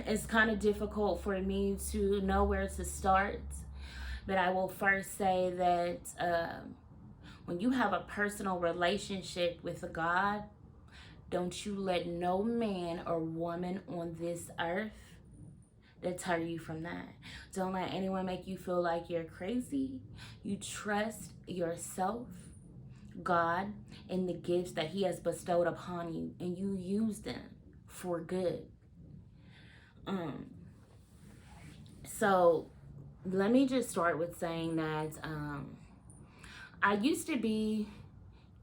it's kind of difficult for me to know where to start. But I will first say that when you have a personal relationship with God, don't you let no man or woman on this earth deter you from that. Don't let anyone make you feel like you're crazy. You trust yourself, God, and the gifts that He has bestowed upon you, and you use them for good. Um, so let me just start with saying that I used to be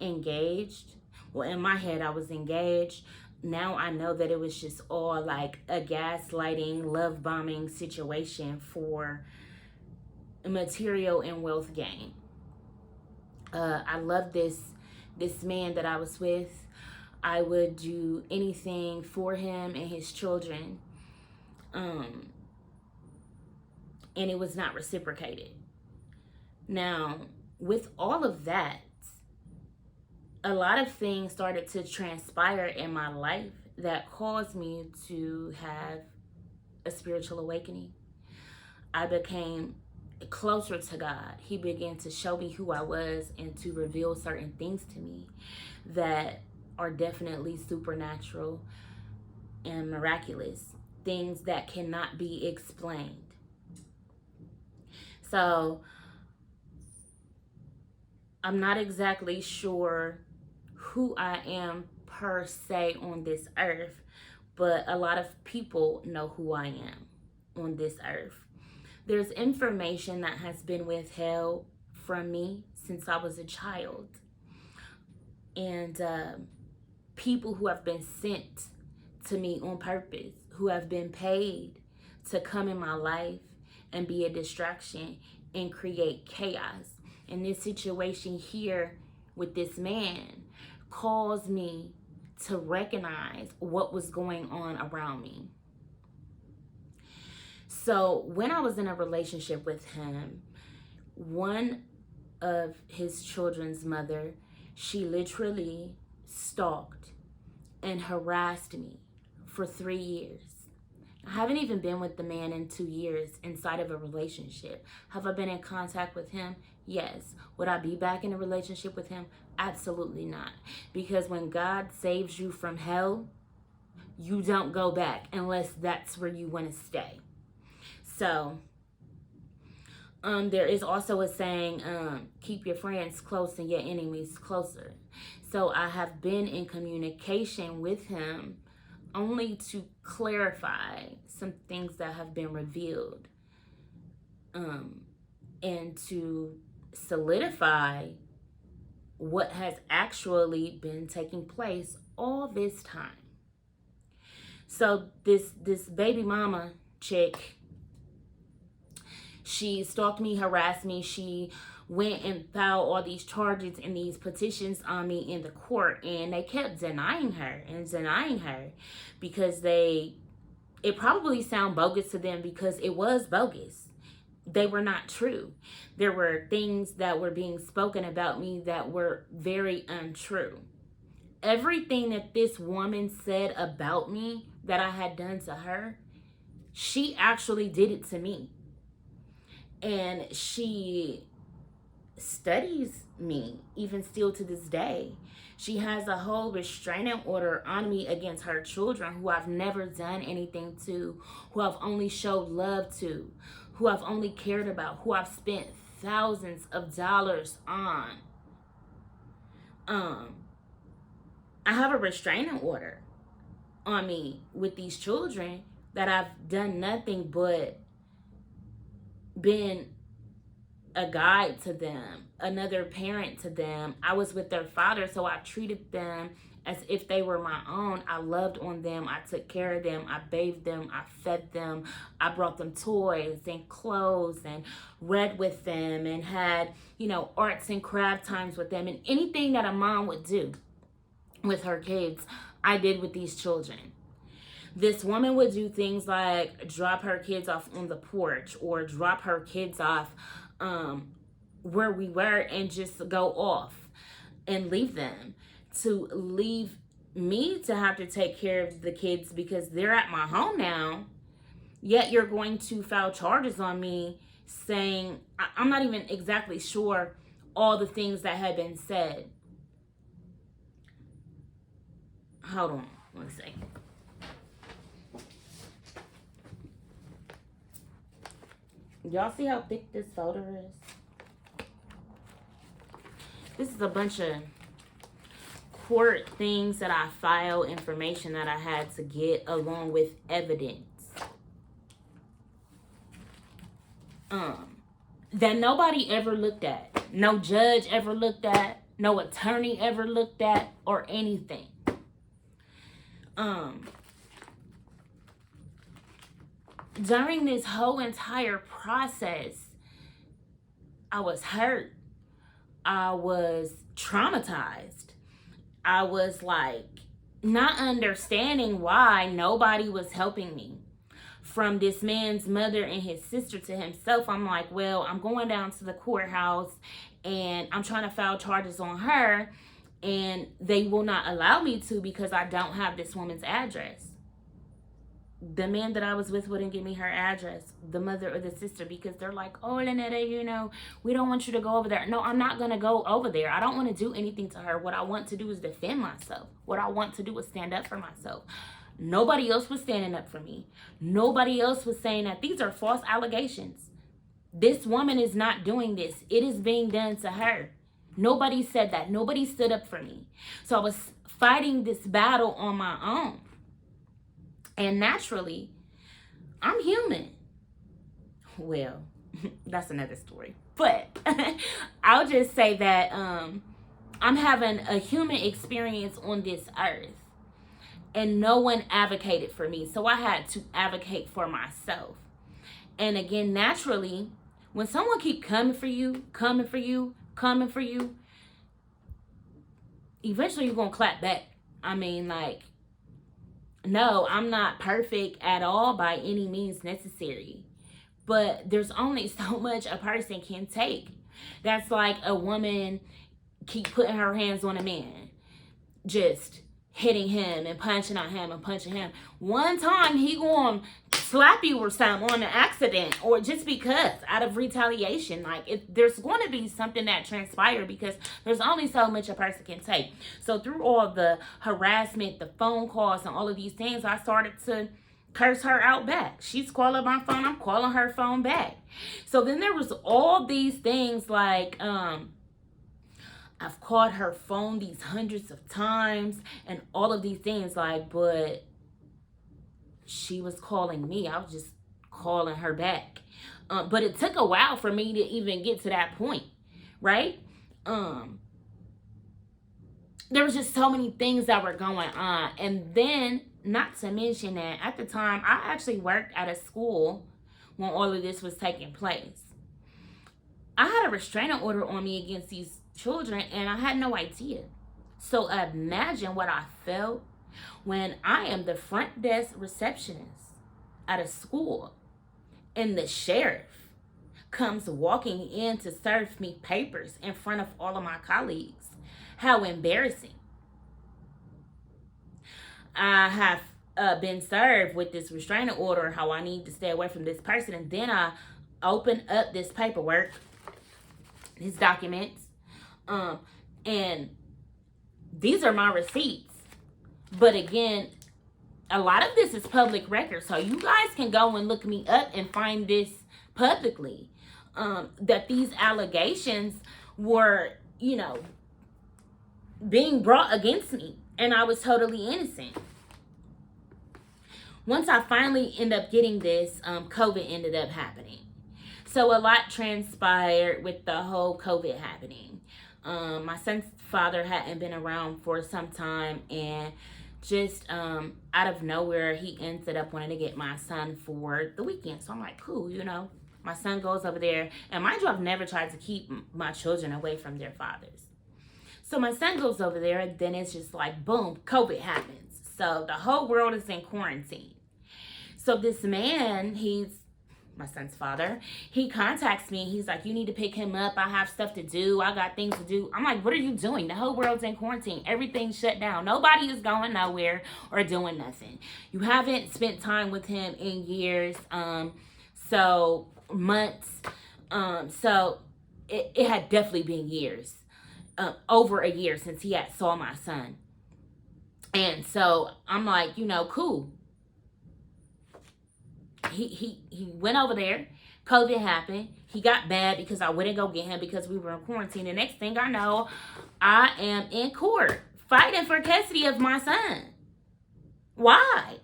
engaged. Well, in my head, I was engaged. Now I know that it was just all like a gaslighting, love bombing situation for material and wealth gain. I love this man that I was with. I would do anything for him and his children, um, and it was not reciprocated. Now, with all of that, a lot of things started to transpire in my life that caused me to have a spiritual awakening. I became closer to God. He began to show me who I was and to reveal certain things to me that are definitely supernatural and miraculous, things that cannot be explained. So I'm not exactly sure who I am per se on this earth, but a lot of people know who I am on this earth. There's information that has been withheld from me since I was a child, and people who have been sent to me on purpose, who have been paid to come in my life and be a distraction and create chaos. And this situation here with this man caused me to recognize what was going on around me. So when I was in a relationship with him, one of his children's mother, she literally stalked and harassed me for 3 years. I haven't even been with the man in 2 years inside of a relationship. Have I been in contact with him? Yes. Would I be back in a relationship with him? Absolutely not. Because when God saves you from hell, you don't go back unless that's where you want to stay. So, there is also a saying, keep your friends close and your enemies closer. So I have been in communication with him only to clarify some things that have been revealed, and to solidify what has actually been taking place all this time. So this baby mama chick, she stalked me, harassed me. She went and filed all these charges and these petitions on me in the court, and they kept denying her because it probably sound bogus to them because it was bogus. They were not true. There were things that were being spoken about me that were very untrue. Everything that this woman said about me that I had done to her, she actually did it to me. And she studies me even still to this day. She has a whole restraining order on me against her children who I've never done anything to, who I've only showed love to, who I've only cared about, who I've spent thousands of dollars on. I have a restraining order on me with these children that I've done nothing but been a guide to them, another parent to them. I was with their father, so I treated them as if they were my own. I loved on them. I took care of them. I bathed them. I fed them. I brought them toys and clothes and read with them and had, arts and craft times with them, and anything that a mom would do with her kids, I did with these children. This woman would do things like drop her kids off on the porch or drop her kids off where we were and just go off and leave them, to leave me to have to take care of the kids because they're at my home now, yet you're going to file charges on me saying, I'm not even exactly sure all the things that have been said. Hold on one second. Y'all see how thick this folder is? This is a bunch of court things that I filed, information that I had to get along with evidence. That nobody ever looked at. No judge ever looked at. No attorney ever looked at or anything. During this whole entire process, I was hurt. I was traumatized. I was like not understanding why nobody was helping me. From this man's mother and his sister to himself, I'm like, well, I'm going down to the courthouse and I'm trying to file charges on her, and they will not allow me to because I don't have this woman's address. The man that I was with wouldn't give me her address, the mother or the sister, because they're like, oh, Lynetta, you know, we don't want you to go over there. No, I'm not going to go over there. I don't want to do anything to her. What I want to do is defend myself. What I want to do is stand up for myself. Nobody else was standing up for me. Nobody else was saying that these are false allegations. This woman is not doing this. It is being done to her. Nobody said that. Nobody stood up for me. So I was fighting this battle on my own. And naturally, I'm human. Well, that's another story. But I'll just say that I'm having a human experience on this earth. And no one advocated for me. So I had to advocate for myself. And again, naturally, when someone keep coming for you, eventually you're going to clap back. I mean, like, no, I'm not perfect at all by any means necessary. But there's only so much a person can take. That's like a woman keep putting her hands on a man. Just hitting him and punching on him and punching him. One time he gonna slap you or something on an accident or just because out of retaliation. Like there's going to be something that transpired because there's only so much a person can take. So through all the harassment, the phone calls and all of these things, I started to curse her out back. She's calling my phone, I'm calling her phone back. So then there was all these things like I've called her phone these hundreds of times and all of these things, like, but she was calling me. I was just calling her back. But it took a while for me to even get to that point, right? There was just so many things that were going on. And then, not to mention that at the time, I actually worked at a school when all of this was taking place. I had a restraining order on me against these children and I had no idea. So imagine what I felt when I am the front desk receptionist at a school and the sheriff comes walking in to serve me papers in front of all of my colleagues. How embarrassing. I have been served with this restraining order, how I need to stay away from this person, and then I open up this paperwork, these documents, and these are my receipts. But again, a lot of this is public record, so you guys can go and look me up and find this publicly, that these allegations were, you know, being brought against me, and I was totally innocent. Once I finally end up getting this, COVID ended up happening. So a lot transpired with the whole COVID happening. My son's father hadn't been around for some time, and just out of nowhere, he ended up wanting to get my son for the weekend. So I'm like, cool, you know. My son goes over there, and mind you, I've never tried to keep my children away from their fathers. So my son goes over there, and then it's just like, boom, COVID happens. So the whole world is in quarantine. So this man, he's my son's father, he contacts me. He's like, you need to pick him up. I have stuff to do. I got things to do. I'm like, what are you doing? The whole world's in quarantine. Everything's shut down. Nobody is going nowhere or doing nothing. You haven't spent time with him in years. So months. So it had definitely been years. Over a year since he had saw my son. And so I'm like, cool. He went over there. COVID happened. He got bad because I wouldn't go get him because we were in quarantine. The next thing I know, I am in court fighting for custody of my son. Why?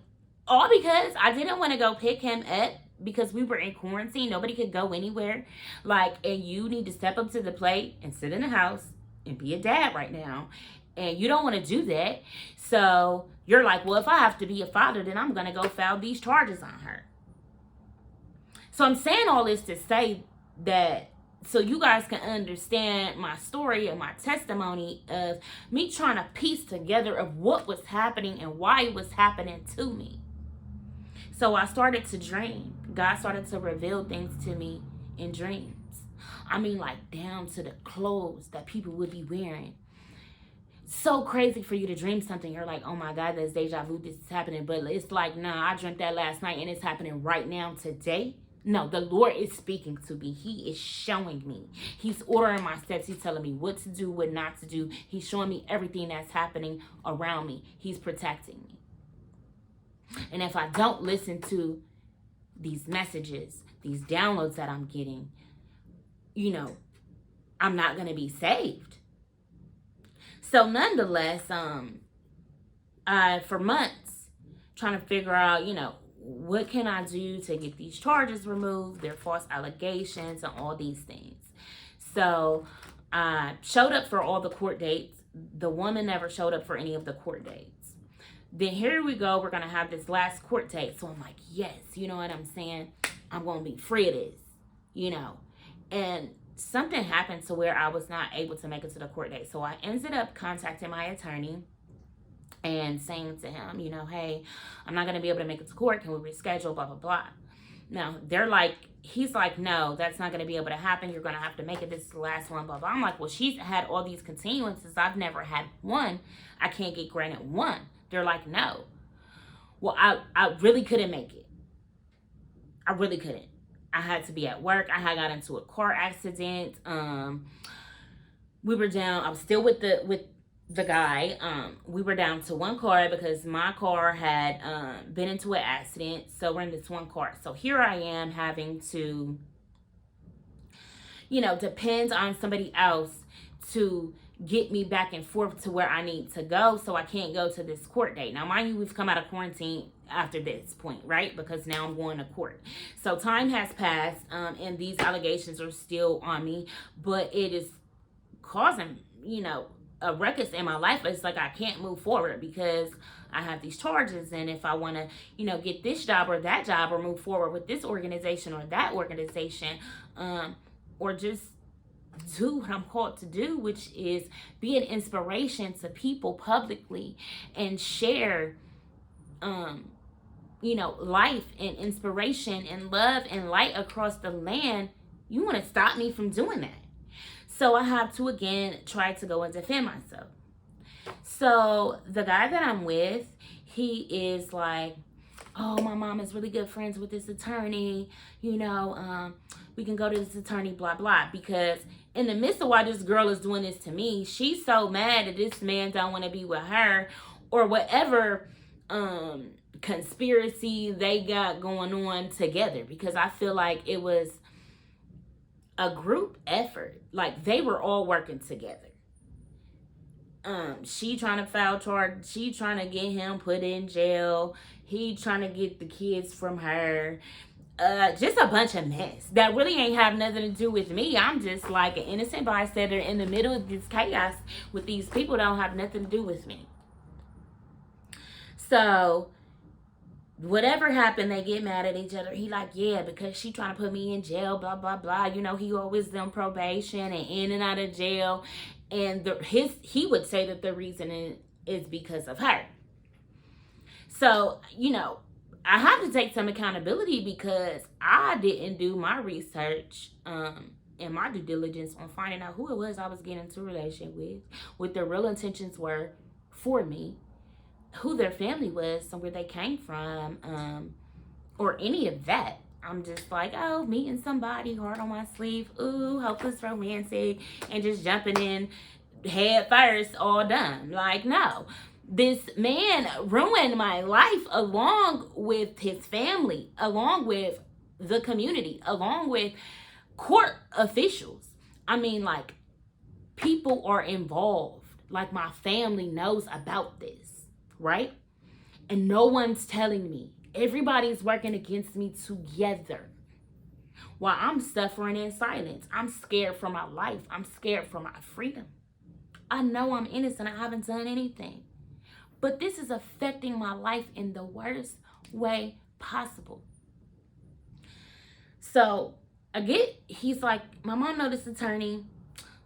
All because I didn't want to go pick him up because we were in quarantine. Nobody could go anywhere. And you need to step up to the plate and sit in the house and be a dad right now. And you don't want to do that. So you're like, well, if I have to be a father, then I'm going to go file these charges on her. So I'm saying all this to say that so you guys can understand my story and my testimony of me trying to piece together of what was happening and why it was happening to me. So I started to dream. God started to reveal things to me in dreams. I mean, like down to the clothes that people would be wearing. So crazy for you to dream something. You're like, oh my God, that's deja vu. This is happening. But it's like, nah, I dreamt that last night and it's happening right now today. No, the Lord is speaking to me. He is showing me. He's ordering my steps. He's telling me what to do, what not to do. He's showing me everything that's happening around me. He's protecting me. And if I don't listen to these messages, these downloads that I'm getting, I'm not going to be saved. So nonetheless, for months, trying to figure out, what can I do to get these charges removed? They're false allegations and all these things. So I showed up for all the court dates. The woman never showed up for any of the court dates. Then here we go. We're going to have this last court date. So I'm like, yes, you know what I'm saying? I'm going to be free of this, And something happened to where I was not able to make it to the court date. So I ended up contacting my attorney and saying to him, hey, I'm not going to be able to make it to court. Can we reschedule, blah, blah, blah. Now, he's like, no, that's not going to be able to happen. You're going to have to make it. This is the last one, blah, blah. I'm like, well, she's had all these continuances. I've never had one. I can't get granted one. They're like, no. Well, I really couldn't make it. I really couldn't. I had to be at work. I had got into a car accident. We were down. I was still with the guy. We were down to one car because my car had been into an accident. So we're in this one car. So here I am having to, depend on somebody else to get me back and forth to where I need to go. So I can't go to this court date. Now, mind you, we've come out of quarantine after this point, right? Because now I'm going to court. So time has passed, and these allegations are still on me, but it is causing, a ruckus in my life. It's like I can't move forward because I have these charges, and if I want to, get this job or that job or move forward with this organization or that organization, or just do what I'm called to do, which is be an inspiration to people publicly and share, life and inspiration and love and light across the land, you want to stop me from doing that. So I have to, again, try to go and defend myself. So the guy that I'm with, he is like, oh, my mom is really good friends with this attorney. We can go to this attorney, blah, blah. Because in the midst of why this girl is doing this to me, she's so mad that this man don't want to be with her or whatever conspiracy they got going on together. Because I feel like it was a group effort. Like they were all working together. She trying to file charge. She trying to get him put in jail. He trying to get the kids from her. Just a bunch of mess that really ain't have nothing to do with me. I'm just like an innocent bystander in the middle of this chaos with these people that don't have nothing to do with me. So whatever happened, they get mad at each other. He like, yeah, because she trying to put me in jail, blah, blah, blah. He always on probation and in and out of jail. And he would say that the reason is because of her. So, I have to take some accountability because I didn't do my research and my due diligence on finding out who it was I was getting into a relationship with, what their real intentions were for me, who their family was, and where they came from, or any of that. I'm just like, oh, meeting somebody, heart on my sleeve, ooh, hopeless romantic, and just jumping in head first, all done. Like, no. This man ruined my life along with his family, along with the community, along with court officials. I mean, like, people are involved. Like, my family knows about this, right? And no one's telling me. Everybody's working against me together while I'm suffering in silence. I'm scared for my life. I'm scared for my freedom. I know I'm innocent. I haven't done anything. But this is affecting my life in the worst way possible. So he's like, my mom know this attorney.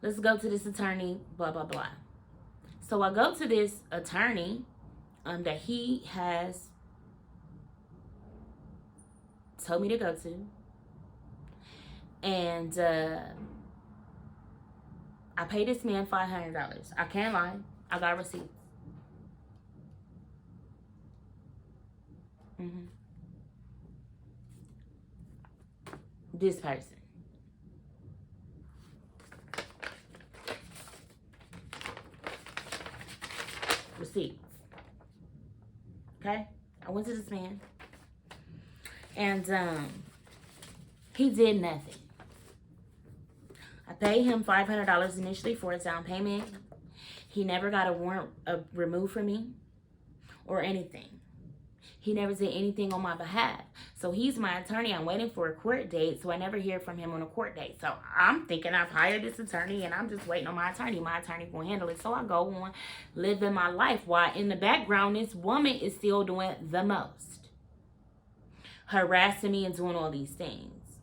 Let's go to this attorney, blah, blah, blah. So I go to this attorney that he has told me to go to. And I paid this man $500. I can't lie. I got receipts. This person. Receipts. Okay? I went to this man. And he did nothing. I paid him $500 initially for a down payment. He never got a warrant removed from me or anything. He never did anything on my behalf. So he's my attorney. I'm waiting for a court date, so I never hear from him on a court date. So I'm thinking I've hired this attorney, and I'm just waiting on my attorney. My attorney will handle it. So I go on living my life while in the background, this woman is still doing the most. Harassing me and doing all these things.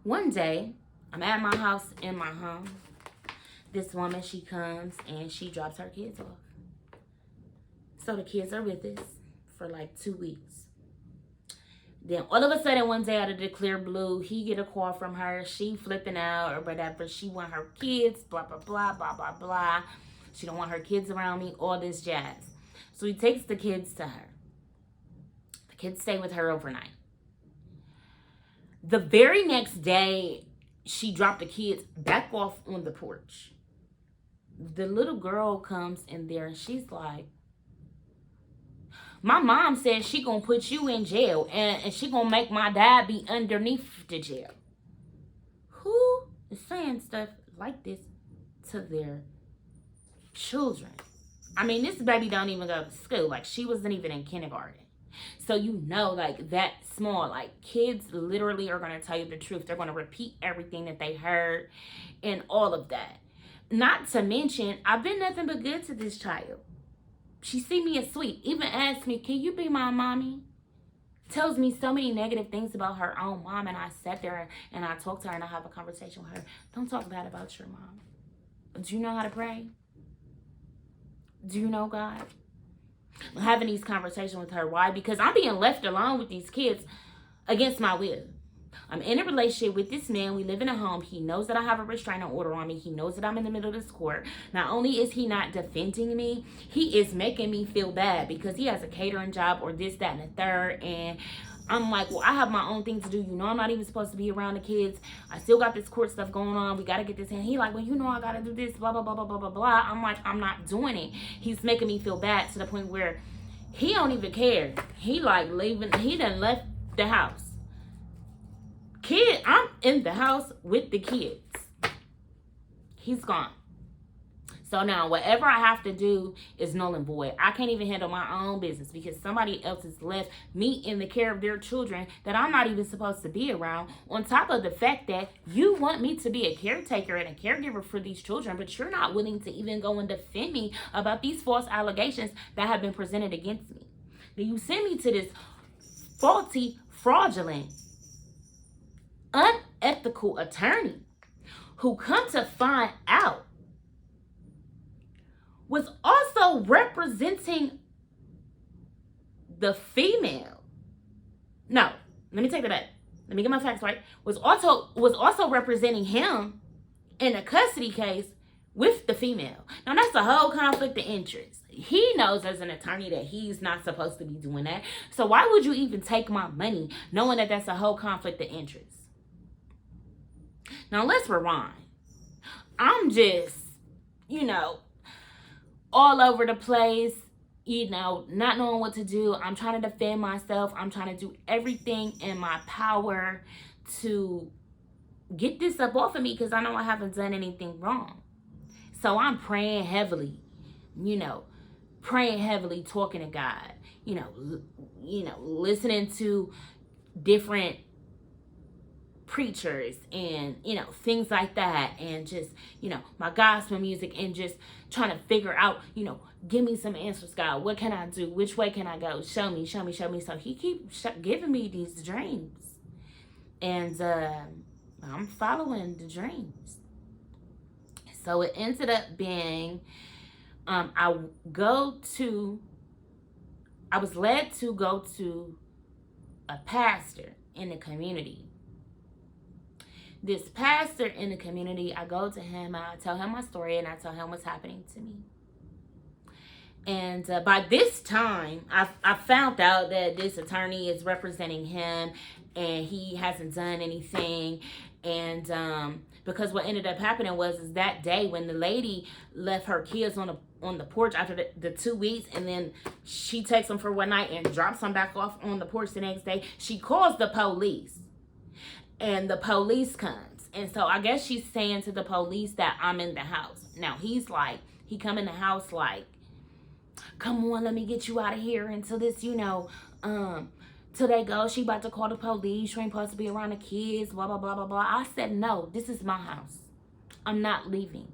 One day, I'm at my house in my home. This woman, she comes and she drops her kids off. So the kids are with us for like 2 weeks. Then all of a sudden, one day out of the clear blue, he get a call from her. She flipping out or whatever. She want her kids, blah, blah, blah, blah, blah, blah. She don't want her kids around me, all this jazz. So he takes the kids to her. The kids stay with her overnight. The very next day, she dropped the kids back off on the porch. The little girl comes in there and she's like, my mom said she gonna put you in jail and she gonna make my dad be underneath the jail. Who is saying stuff like this to their children? I mean, this baby don't even go to school. Like, she wasn't even in kindergarten. So you know, like, that small, like, kids literally are going to tell you the truth. They're going to repeat everything that they heard and all of that. Not to mention, I've been nothing but good to this child. She see me as sweet. Even asked me, can you be my mommy? Tells me so many negative things about her own mom. And I sat there and I talked to her and I have a conversation with her. Don't talk bad about your mom. Do you know how to pray? Do you know God? I'm having these conversations with her. Why? Because I'm being left alone with these kids against my will. I'm in a relationship with this man. We live in a home. He knows that I have a restraining order on me. He knows that I'm in the middle of this court. Not only is he not defending me, he is making me feel bad because he has a catering job or this, that, and the third. And I'm like, well, I have my own thing to do. You know, I'm not even supposed to be around the kids. I still got this court stuff going on. We got to get this in. He like, well, you know, I got to do this, blah, blah, blah, blah, blah, blah, blah. I'm like, I'm not doing it. He's making me feel bad to the point where he don't even care. He like leaving. He done left the house. I'm in the house with the kids. He's gone. So now whatever I have to do is null and void. I can't even handle my own business because somebody else has left me in the care of their children that I'm not even supposed to be around. On top of the fact that you want me to be a caretaker and a caregiver for these children, but you're not willing to even go and defend me about these false allegations that have been presented against me. Then you send me to this faulty, fraudulent, unethical attorney who, come to find out, was also representing the female No, let me take that back. Let me get my facts right. Was also representing him in a custody case with the female. Now that's a whole conflict of interest. He knows as an attorney that he's not supposed to be doing that. So why would you even take my money knowing that that's a whole conflict of interest? Now let's rewind. I'm just, all over the place, not knowing what to do. I'm trying to defend myself. I'm trying to do everything in my power to get this up off of me because I know I haven't done anything wrong. So I'm praying heavily, talking to God, listening to different preachers and things like that, and just my gospel music, and just trying to figure out, give me some answers, God. What can I do? Which way can I go? Show me. So he keeps giving me these dreams, and I'm following the dreams. So it ended up being I was led to go to a pastor in the community. This pastor in the community, I go to him, and I tell him my story, and I tell him what's happening to me. And by this time, I found out that this attorney is representing him, and he hasn't done anything. And because what ended up happening was that day when the lady left her kids on the porch after the 2 weeks, and then she takes them for one night and drops them back off on the porch the next day, she calls the police. And the police comes. And so I guess she's saying to the police that I'm in the house. Now he come in the house like, come on, let me get you out of here until this, till they go. She about to call the police. You ain't supposed to be around the kids, blah, blah, blah, blah, blah. I said, no, this is my house. I'm not leaving.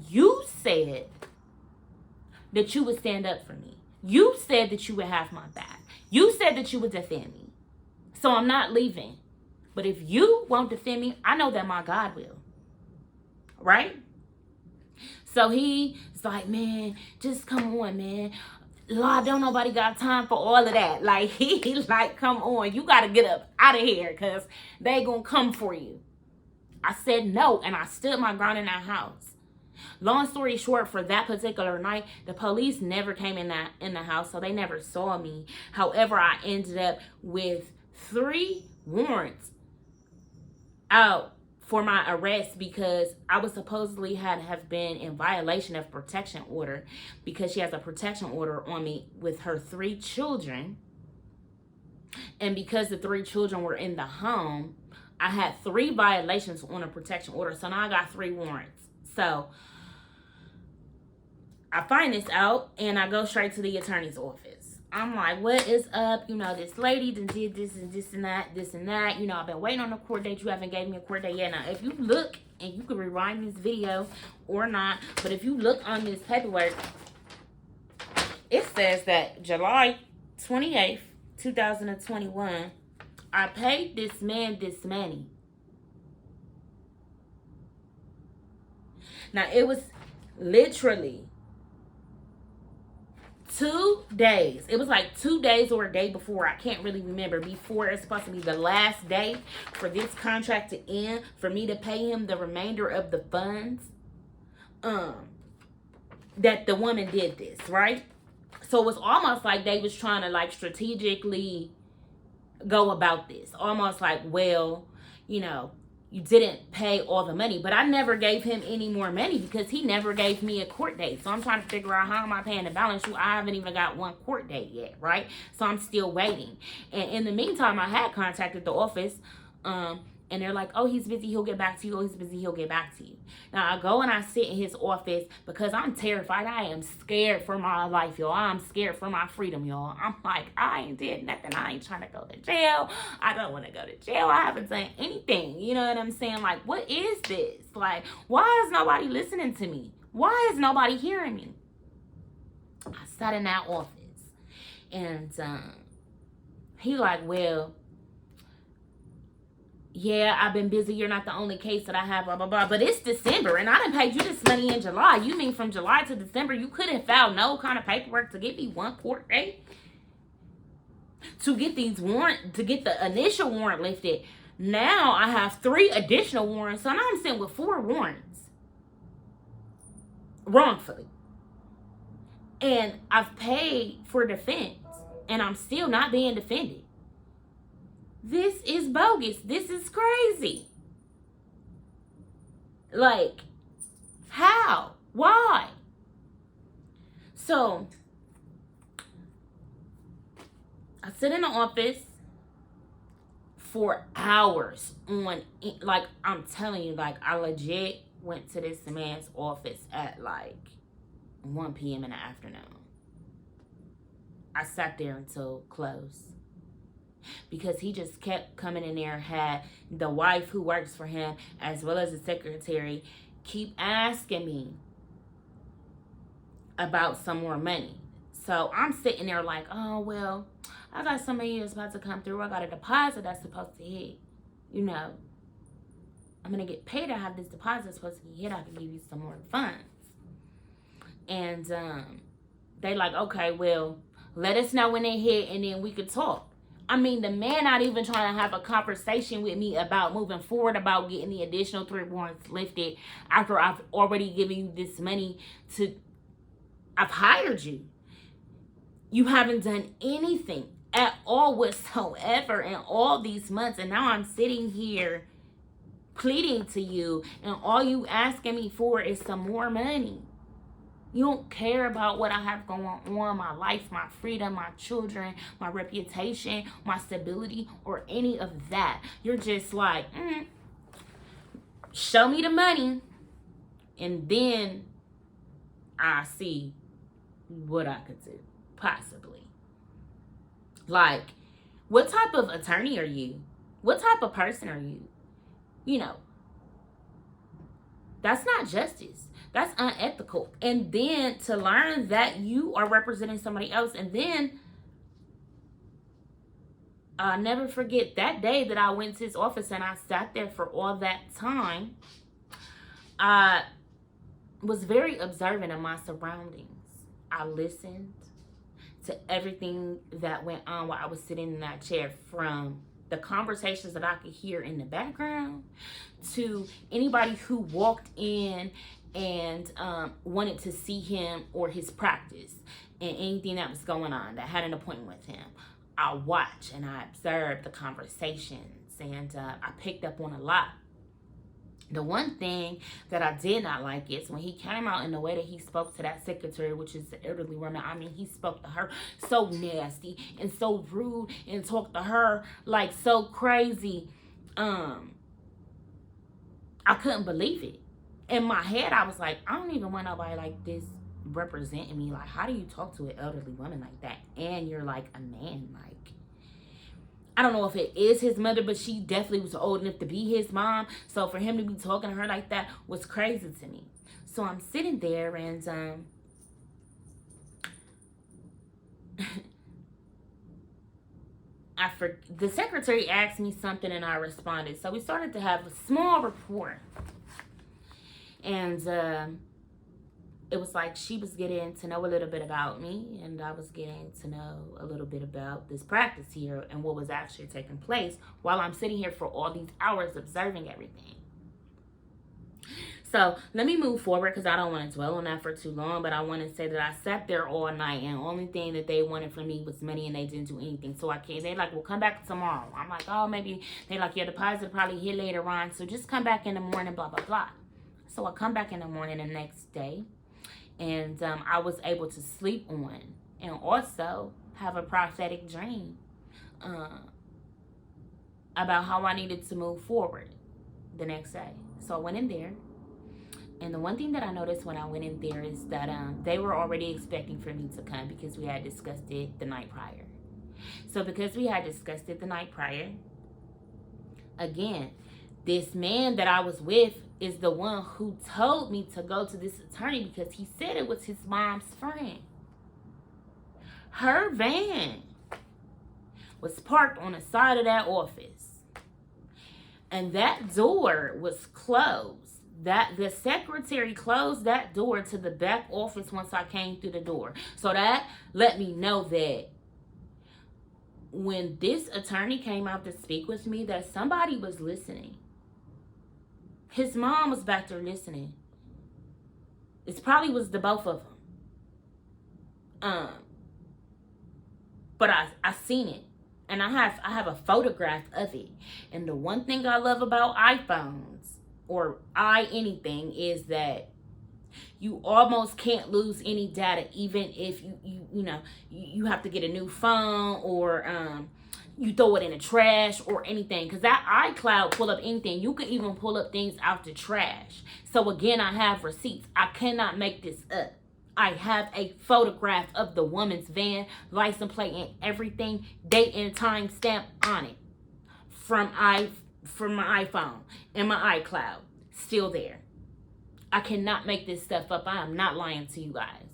You said that you would stand up for me. You said that you would have my back. You said that you would defend me. So I'm not leaving. But if you won't defend me, I know that my God will. Right? So he's like, man, just come on, man. Lord, don't nobody got time for all of that. Like, he's like, come on. You got to get up out of here because they going to come for you. I said no, and I stood my ground in that house. Long story short, for that particular night, the police never came in the house, so they never saw me. However, I ended up with 3 warrants out for my arrest because I was supposedly have been in violation of protection order because she has a protection order on me with her 3 children. And because the 3 children were in the home, I had 3 violations on a protection order. So now I got 3 warrants. So I find this out and I go straight to the attorney's office. I'm like, what is up? This lady done did this and this and that, this and that. I've been waiting on a court date. You haven't gave me a court date yet. Now, if you look, and you can rewind this video or not, but if you look on this paperwork, it says that July 28th, 2021, I paid this man this money. Now, it was literally 2 days. It was like 2 days or a day before. I can't really remember. Before it's supposed to be the last day for this contract to end, for me to pay him the remainder of the funds. That the woman did this, right? So it was almost like they was trying to like strategically go about this. Almost like, well, you didn't pay all the money. But I never gave him any more money because he never gave me a court date. So I'm trying to figure out how am I paying the balance. I haven't even got one court date yet, right? So I'm still waiting. And in the meantime, I had contacted the office. And they're like, oh, he's busy, he'll get back to you. Oh, he's busy, he'll get back to you. Now, I go and I sit in his office because I'm terrified. I am scared for my life, y'all. I'm scared for my freedom, y'all. I'm like, I ain't did nothing. I ain't trying to go to jail. I don't want to go to jail. I haven't done anything. You know what I'm saying? Like, what is this? Like, why is nobody listening to me? Why is nobody hearing me? I sat in that office. And he like, well, yeah, I've been busy. You're not the only case that I have, blah, blah, blah. But it's December, and I done paid you this money in July. You mean from July to December, you couldn't file no kind of paperwork to give me one court date? to get these warrant, to get the initial warrant lifted. Now I have 3 additional warrants, so now I'm sitting with 4 warrants wrongfully. And I've paid for defense, and I'm still not being defended. This is bogus. This is crazy. Like, how? Why? So, I sit in the office for hours on, like, I'm telling you, like, I legit went to this man's office at, like, 1 p.m. in the afternoon. I sat there until close. Because he just kept coming in there, had the wife who works for him, as well as the secretary, keep asking me about some more money. So I'm sitting there like, oh, well, I got some money that's about to come through. I got a deposit that's supposed to hit. You know, I'm going to get paid. I have this deposit that's supposed to be hit. I can give you some more funds. And they like, okay, well, let us know when they hit and then we could talk. I mean, the man not even trying to have a conversation with me about moving forward, about getting the additional 3 warrants lifted after I've already given you this money to, I've hired you. You haven't done anything at all whatsoever in all these months. And now I'm sitting here pleading to you, and all you asking me for is some more money. You don't care about what I have going on, my life, my freedom, my children, my reputation, my stability, or any of that. You're just like, show me the money, and then I see what I could do, possibly. Like, what type of attorney are you? What type of person are you? You know, that's not justice. That's unethical. And then to learn that you are representing somebody else. And then I'll never forget that day that I went to his office and I sat there for all that time. I was very observant of my surroundings. I listened to everything that went on while I was sitting in that chair, from the conversations that I could hear in the background to anybody who walked in and wanted to see him or his practice and anything that was going on that had an appointment with him. I watched and I observed the conversations, and I picked up on a lot. The one thing that I did not like is when he came out in the way that he spoke to that secretary, which is the elderly woman. I mean, he spoke to her so nasty and so rude and talked to her like so crazy. I couldn't believe it. In my head, I was like, I don't even want nobody like this representing me. Like, how do you talk to an elderly woman like that? And you're like a man. Like, I don't know if it is his mother, but she definitely was old enough to be his mom. So for him to be talking to her like that was crazy to me. So I'm sitting there, and the secretary asked me something and I responded. So we started to have a small rapport. And it was like she was getting to know a little bit about me, and I was getting to know a little bit about this practice here and what was actually taking place while I'm sitting here for all these hours observing everything. So let me move forward because I don't want to dwell on that for too long, but I want to say that I sat there all night, and the only thing that they wanted from me was money, and they didn't do anything. So I can't. They like, well, come back tomorrow. I'm like, oh, maybe. They like, your deposit probably hit later on, so just come back in the morning, blah, blah, blah. So I come back in the morning the next day, and I was able to sleep on and also have a prophetic dream about how I needed to move forward the next day. So I went in there, and the one thing that I noticed when I went in there is that they were already expecting for me to come because we had discussed it the night prior. So because we had discussed it the night prior, again, this man that I was with is the one who told me to go to this attorney because he said it was his mom's friend. Her van was parked on the side of that office, and that door was closed. That the secretary closed that door to the back office once I came through the door. So that let me know that when this attorney came out to speak with me, that somebody was listening. His mom was back there listening. It probably was the both of them. But I seen it, and I have a photograph of it. And the one thing I love about iPhones or anything is that you almost can't lose any data, even if you have to get a new phone, or you throw it in the trash or anything, because that iCloud pull up anything. You can even pull up things out the trash. So again, I have receipts. I cannot make this up. I have a photograph of the woman's van, license plate, and everything, date and time stamp on it, from my iPhone and my iCloud, still there. I cannot make this stuff up. I am not lying to you guys.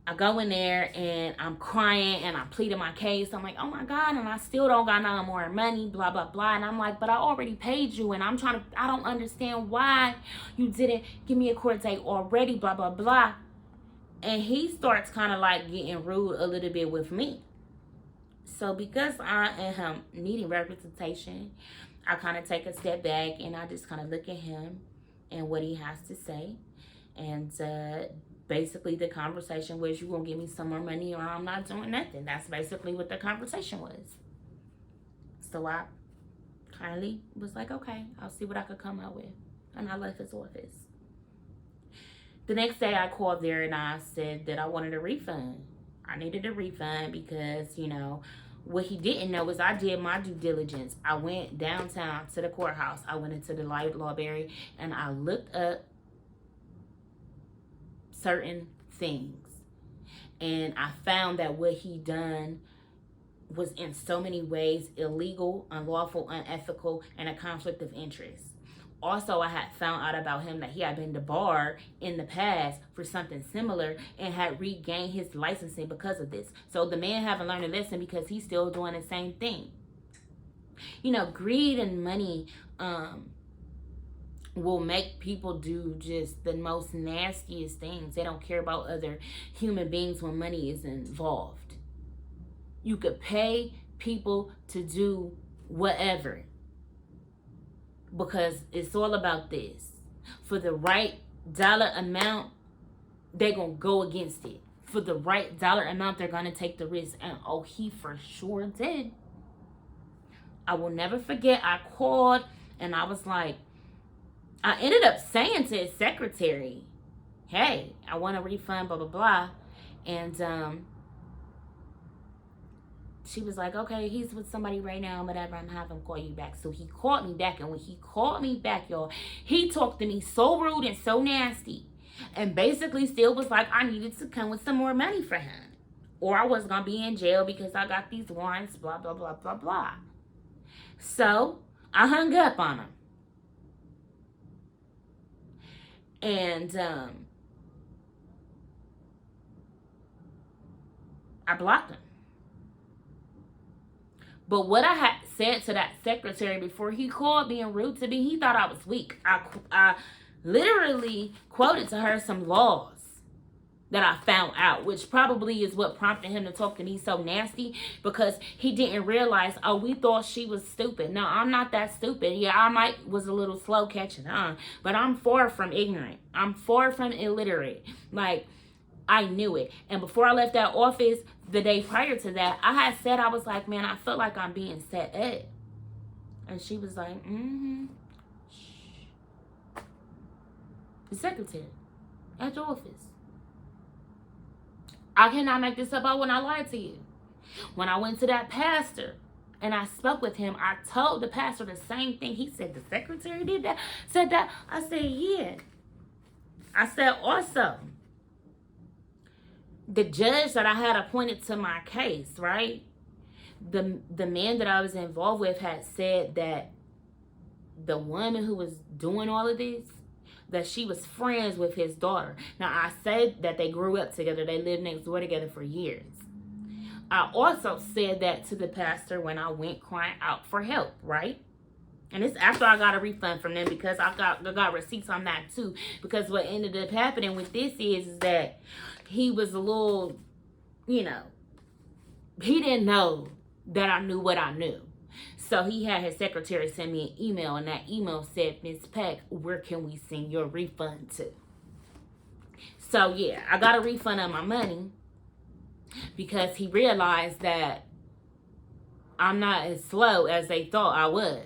I go in there and I'm crying and I'm pleading my case. I'm like, oh my God, and I still don't got no more money, blah, blah, blah. And I'm like, but I already paid you, and I don't understand why you didn't give me a court date already, blah, blah, blah. And he starts kind of like getting rude a little bit with me. So because I am needing representation, I kind of take a step back and I just kind of look at him and what he has to say. And basically the conversation was, you gonna give me some more money or I'm not doing nothing. That's basically what the conversation was. So I kindly was like, okay, I'll see what I could come up with. And I left his office. The next day I called there and I said that I wanted a refund. I needed a refund because, what he didn't know is I did my due diligence. I went downtown to the courthouse. I went into the library and I looked up certain things. And I found that what he done was in so many ways illegal, unlawful, unethical, and a conflict of interest. Also, I had found out about him that he had been debarred in the past for something similar and had regained his licensing because of this. So the man haven't learned a lesson because he's still doing the same thing. Greed and money will make people do just the most nastiest things. They don't care about other human beings when money is involved. You could pay people to do whatever, because it's all about this. For the right dollar amount, they're going to go against it. For the right dollar amount, they're going to take the risk. And he for sure did. I will never forget, I called and I was like, I ended up saying to his secretary, hey, I want a refund, blah, blah, blah. And she was like, okay, he's with somebody right now, whatever, I'm having him call you back. So he called me back, and when he called me back, y'all, he talked to me so rude and so nasty, and basically still was like, I needed to come with some more money for him, or I was going to be in jail because I got these warrants, blah, blah, blah, blah, blah. So I hung up on him. And I blocked him. But what I had said to that secretary before he called being rude to me, he thought I was weak. I literally quoted to her some laws that I found out, which probably is what prompted him to talk to me so nasty, because he didn't realize, we thought she was stupid. No, I'm not that stupid. Yeah, I was a little slow catching on, but I'm far from ignorant. I'm far from illiterate. Like, I knew it. And before I left that office, the day prior to that, I had said, I was like, man, I feel like I'm being set up. And she was like, shh. The secretary at your office. I cannot make this up. I will not lie to you. When I went to that pastor and I spoke with him, I told the pastor the same thing. He said, the secretary did that? Said that? I said, yeah. I said, also, the judge that I had appointed to my case, right? The man that I was involved with had said that the woman who was doing all of this, that she was friends with his daughter. Now, I said that they grew up together. They lived next door together for years. I also said that to the pastor when I went crying out for help, right? And it's after I got a refund from them, because I got receipts on that too. Because what ended up happening with this is that he was a little, he didn't know that I knew what I knew. So he had his secretary send me an email, and that email said, Miss Peck, where can we send your refund to? So yeah, I got a refund of my money because he realized that I'm not as slow as they thought I was,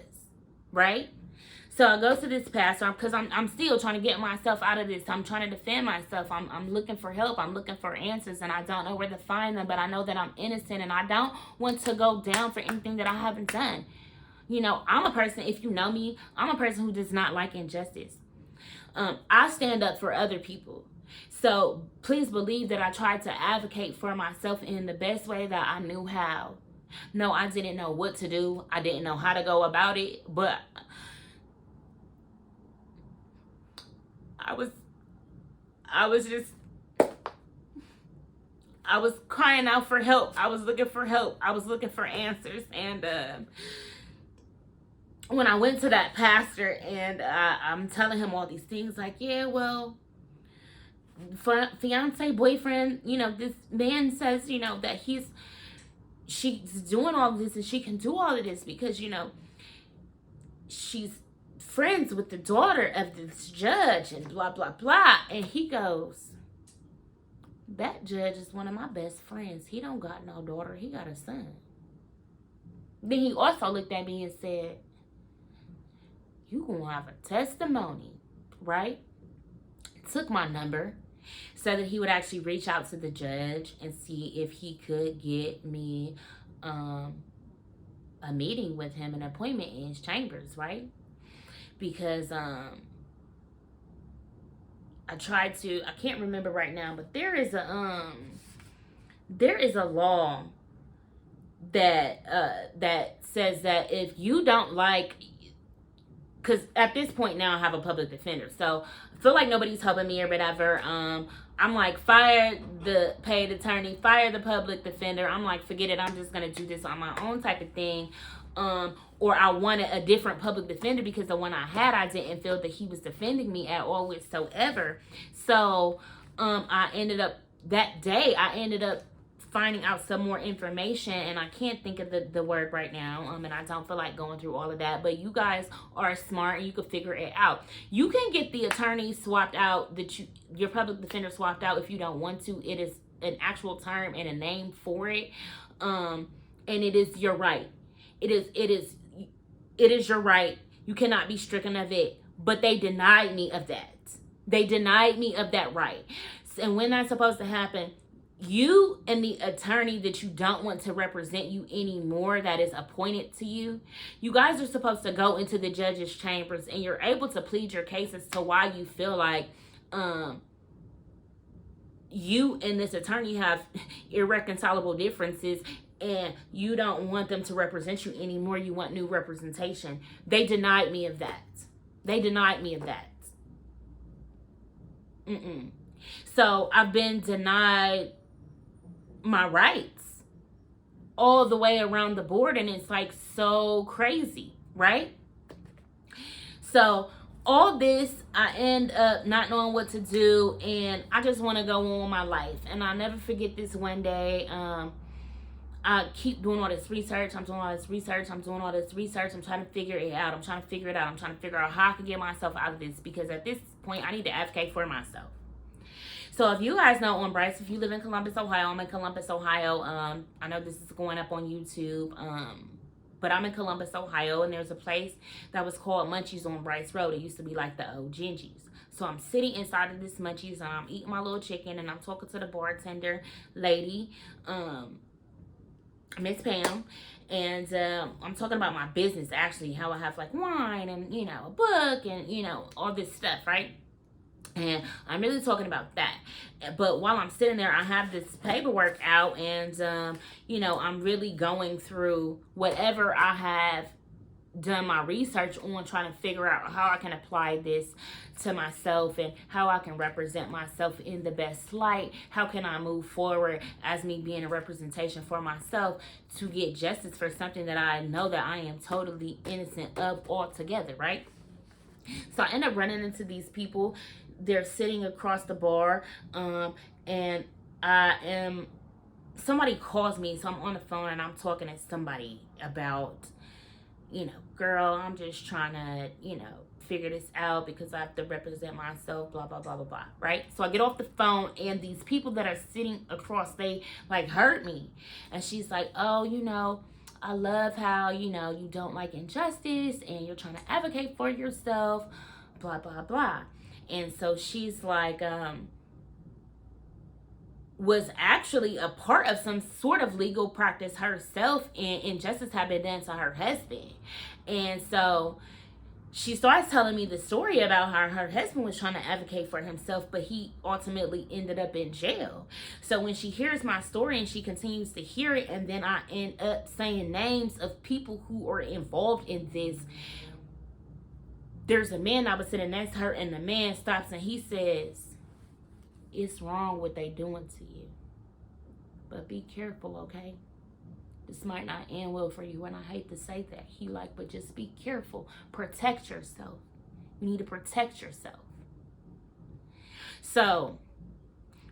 right? So I go to this pastor because I'm still trying to get myself out of this. I'm trying to defend myself. I'm looking for help. I'm looking for answers, and I don't know where to find them. But I know that I'm innocent, and I don't want to go down for anything that I haven't done. You know, I'm a person, if you know me, I'm a person who does not like injustice. I stand up for other people. So please believe that I tried to advocate for myself in the best way that I knew how. No, I didn't know what to do. I didn't know how to go about it, but I was just, I was crying out for help. I was looking for help. I was looking for answers. And when I went to that pastor and I'm telling him all these things, like, yeah, well, fiance, boyfriend, you know, this man says, you know, that she's doing all this and she can do all of this because, you know, she's friends with the daughter of this judge and blah, blah, blah. And he goes, that judge is one of my best friends. He don't got no daughter. He got a son. Then he also looked at me and said, you gonna have a testimony, right? Took my number so that he would actually reach out to the judge and see if he could get me a meeting with him, an appointment in his chambers, right? Because I tried to, I can't remember right now, but there is a law that says that if you don't like, because at this point now I have a public defender, so I feel like nobody's helping me or whatever. I'm like, fire the paid attorney, fire the public defender. I'm like, forget it, I'm just gonna do this on my own type of thing. Or I wanted a different public defender because the one I had, I didn't feel that he was defending me at all whatsoever. So I ended up finding out some more information, and I can't think of the word right now, and I don't feel like going through all of that, but you guys are smart and you can figure it out. You can get the attorney swapped out, your public defender swapped out if you don't want to. It is an actual term and a name for it, and it is your right. It is your right. You cannot be stricken of it, but they denied me of that. They denied me of that right. And when that's supposed to happen, you and the attorney that you don't want to represent you anymore, that is appointed to you, you guys are supposed to go into the judge's chambers and you're able to plead your case as to why you feel like you and this attorney have irreconcilable differences and you don't want them to represent you anymore. You want new representation. They denied me of that. They denied me of that. So I've been denied my rights all the way around the board, and it's like so crazy, right? So all this, I end up not knowing what to do, and I just want to go on my life. And I'll never forget this one day. I keep doing all this research. I'm trying to figure it out. I'm trying to figure out how I can get myself out of this, because at this point I need to advocate for myself. So if you guys know on Bryce, if you live in Columbus, Ohio, I'm in Columbus, Ohio. I know this is going up on YouTube, but I'm in Columbus, Ohio, and there's a place that was called Munchies on Bryce Road. It used to be like the old Gingy's. So I'm sitting inside of this Munchies, and I'm eating my little chicken, and I'm talking to the bartender lady, Miss Pam, and I'm talking about my business, actually, how I have like wine and, you know, a book and, you know, all this stuff, right? And I'm really talking about that. But while I'm sitting there, I have this paperwork out, and you know, I'm really going through whatever I have done my research on, trying to figure out how I can apply this to myself and how I can represent myself in the best light. How can I move forward as me being a representation for myself to get justice for something that I know that I am totally innocent of altogether, right? So I end up running into these people. They're sitting across the bar, and I am somebody calls me, so I'm on the phone and I'm talking to somebody about, girl, I'm just trying to, figure this out because I have to represent myself, blah, blah, blah, blah, blah, right? So I get off the phone and these people that are sitting across, they like heard me. And she's like, oh, I love how, you don't like injustice and you're trying to advocate for yourself, blah, blah, blah. And so she's like, was actually a part of some sort of legal practice herself, and injustice had been done to her husband. And so she starts telling me the story about how her husband was trying to advocate for himself, but he ultimately ended up in jail. So when she hears my story and she continues to hear it, and then I end up saying names of people who are involved in this, there's a man I was sitting next to her, and the man stops and he says, it's wrong what they doing to you, but be careful, okay? This might not end well for you, and I hate to say that. He like, but just be careful. Protect yourself. You need to protect yourself. So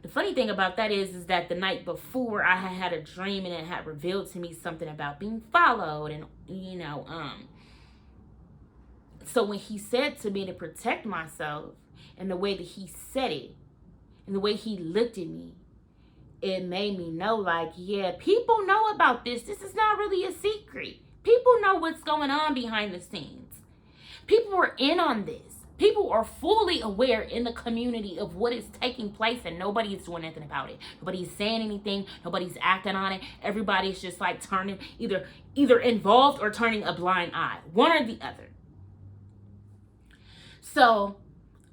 the funny thing about that is that the night before I had a dream, and it had revealed to me something about being followed, and so when he said to me to protect myself, and the way that he said it, and the way he looked at me, it made me know, like, yeah, people know about this. This is not really a secret. People know what's going on behind the scenes. People are in on this. People are fully aware in the community of what is taking place, and nobody is doing anything about it. Nobody's saying anything. Nobody's acting on it. Everybody's just like turning, either involved or turning a blind eye. One or the other. So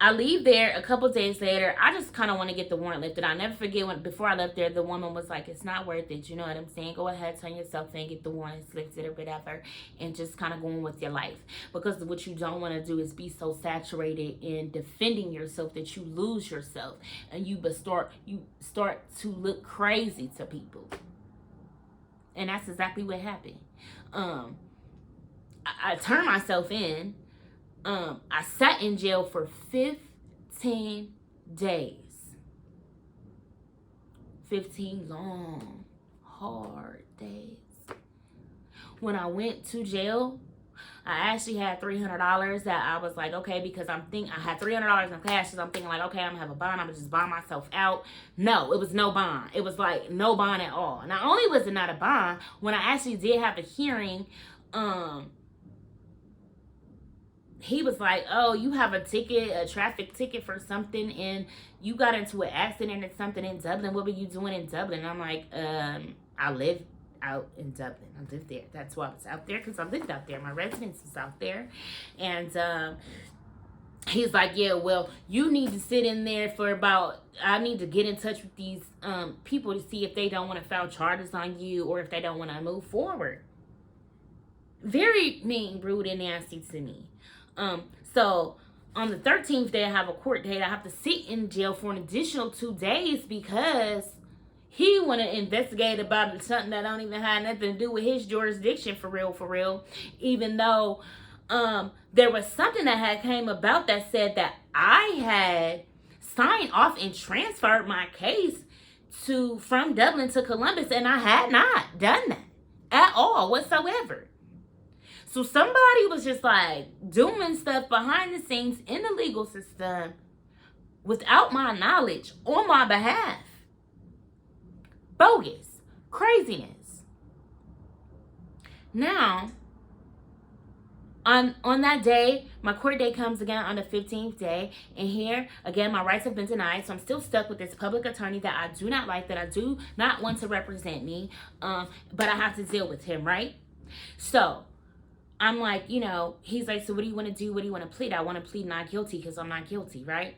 I leave there. A couple days later, I just kind of want to get the warrant lifted. I'll never forget when, before I left there, the woman was like, it's not worth it. You know what I'm saying? Go ahead, turn yourself in, get the warrant lifted or whatever, and just kind of go on with your life. Because what you don't want to do is be so saturated in defending yourself that you lose yourself, and you start to look crazy to people. And that's exactly what happened. I turned myself in. I sat in jail for 15 days. 15 long, hard days. When I went to jail, I actually had $300 that I was like, okay, because I had $300 in cash, so I'm thinking like, okay, I'm gonna have a bond, I'm gonna just bond myself out. No, it was no bond. It was like no bond at all. Not only was it not a bond, when I actually did have a hearing, he was like, oh, you have a traffic ticket for something, and you got into an accident or something in Dublin. What were you doing in Dublin? And I'm like, I live out in Dublin. I lived there. That's why I was out there, because I lived out there. My residence was out there. And he's like, yeah, well, you need to sit in there for I need to get in touch with these people to see if they don't want to file charges on you or if they don't want to move forward. Very mean, rude, and nasty to me. So on the 13th day, I have a court date. I have to sit in jail for an additional 2 days because he want to investigate about something that don't even have nothing to do with his jurisdiction, for real. Even though there was something that had came about that said that I had signed off and transferred my case from Dublin to Columbus, and I had not done that at all whatsoever. So somebody was just like doing stuff behind the scenes in the legal system without my knowledge on my behalf. Bogus. Craziness. Now, on that day, my court date comes again on the 15th day. And here, again, my rights have been denied. So I'm still stuck with this public attorney that I do not like, that I do not want to represent me. But I have to deal with him, right? So I'm like, he's like, so what do you want to do? What do you want to plead? I want to plead not guilty because I'm not guilty, right?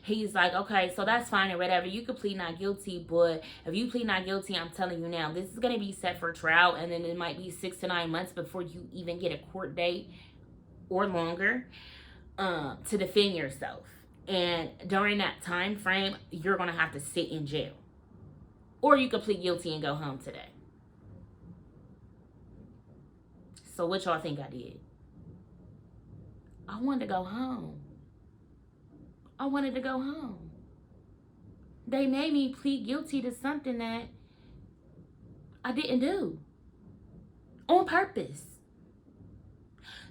He's like, okay, so that's fine or whatever. You could plead not guilty, but if you plead not guilty, I'm telling you now, this is going to be set for trial, and then it might be 6 to 9 months before you even get a court date or longer to defend yourself. And during that time frame, you're going to have to sit in jail. Or you could plead guilty and go home today. So what y'all think I did? I wanted to go home. They made me plead guilty to something that I didn't do on purpose.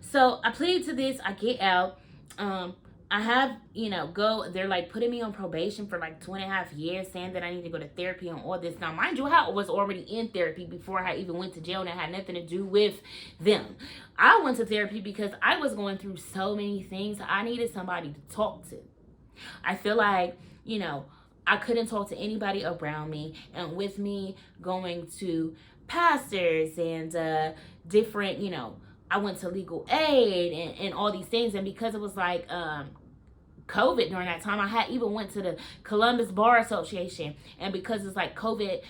So I plead to this. I get out. I have, they're like putting me on probation for like 2.5 years, saying that I need to go to therapy and all this. Now, mind you, I was already in therapy before I even went to jail, and it had nothing to do with them. I went to therapy because I was going through so many things. I needed somebody to talk to. I feel like, I couldn't talk to anybody around me. And with me going to pastors and different, I went to legal aid and all these things. And because it was like COVID during that time, I had even went to the Columbus Bar Association. And because it's like COVID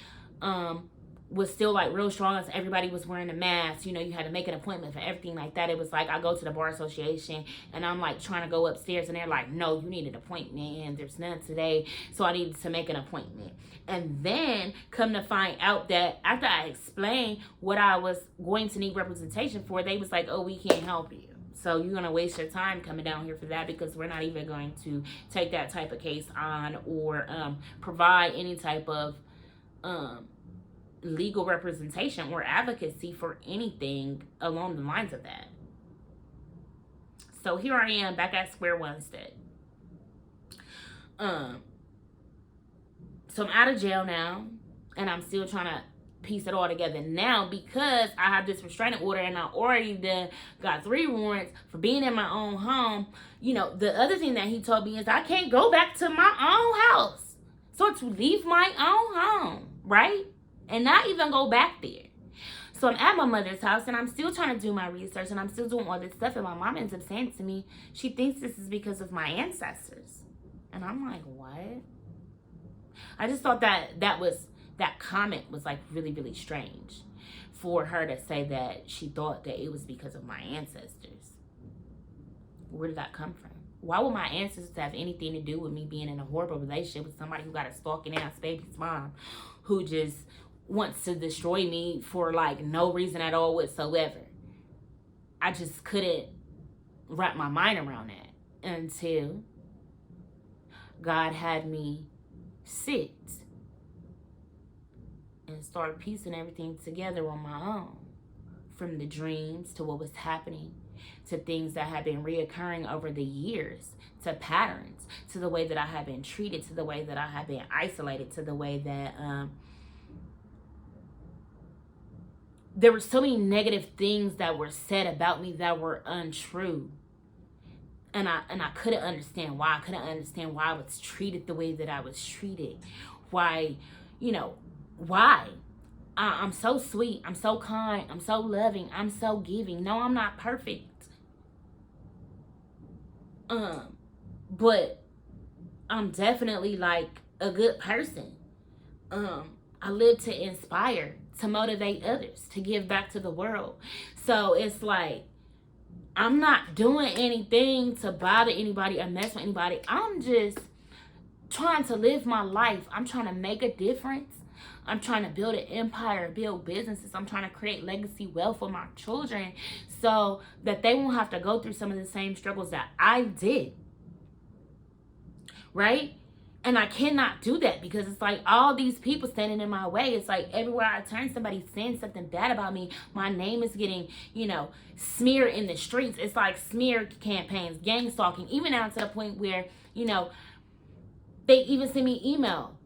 was still like real strong, as everybody was wearing a mask, you had to make an appointment for everything like that. It was like I go to the Bar Association and I'm like trying to go upstairs, and they're like, no, you need an appointment and there's none today. So I needed to make an appointment. And then come to find out that after I explained what I was going to need representation for, they was like, oh, we can't help you. So you're going to waste your time coming down here for that, because we're not even going to take that type of case on or provide any type of legal representation or advocacy for anything along the lines of that. So here I am back at square one instead. So I'm out of jail now, and I'm still trying to piece it all together now, because I have this restraining order and I already got 3 warrants for being in my own home. The other thing that he told me is I can't go back to my own house. So to leave my own home, right? And not even go back there. So I'm at my mother's house, and I'm still trying to do my research, and I'm still doing all this stuff. And my mom ends up saying to me, she thinks this is because of my ancestors. And I'm like, what? I just thought that comment was like really, really strange for her to say that she thought that it was because of my ancestors. Where did that come from? Why would my ancestors have anything to do with me being in a horrible relationship with somebody who got a stalking ass baby's mom who just wants to destroy me for like no reason at all whatsoever? I just couldn't wrap my mind around that until God had me sit and start piecing everything together on my own, from the dreams to what was happening, to things that had been reoccurring over the years, to patterns, to the way that I had been treated, to the way that I had been isolated, to the way that there were so many negative things that were said about me that were untrue. And I couldn't understand why. I couldn't understand why I was treated the way that I was treated. Why, why? I'm so sweet. I'm so kind. I'm so loving. I'm so giving. No, I'm not perfect. But I'm definitely like a good person. I live to inspire, to motivate others, to give back to the world. So it's like, I'm not doing anything to bother anybody or mess with anybody. I'm just trying to live my life. I'm trying to make a difference. I'm trying to build an empire, build businesses. I'm trying to create legacy wealth for my children so that they won't have to go through some of the same struggles that I did. Right? And I cannot do that because it's like all these people standing in my way. It's like everywhere I turn, somebody's saying something bad about me. My name is getting, smeared in the streets. It's like smear campaigns, gang stalking, even down to the point where, they even send me email,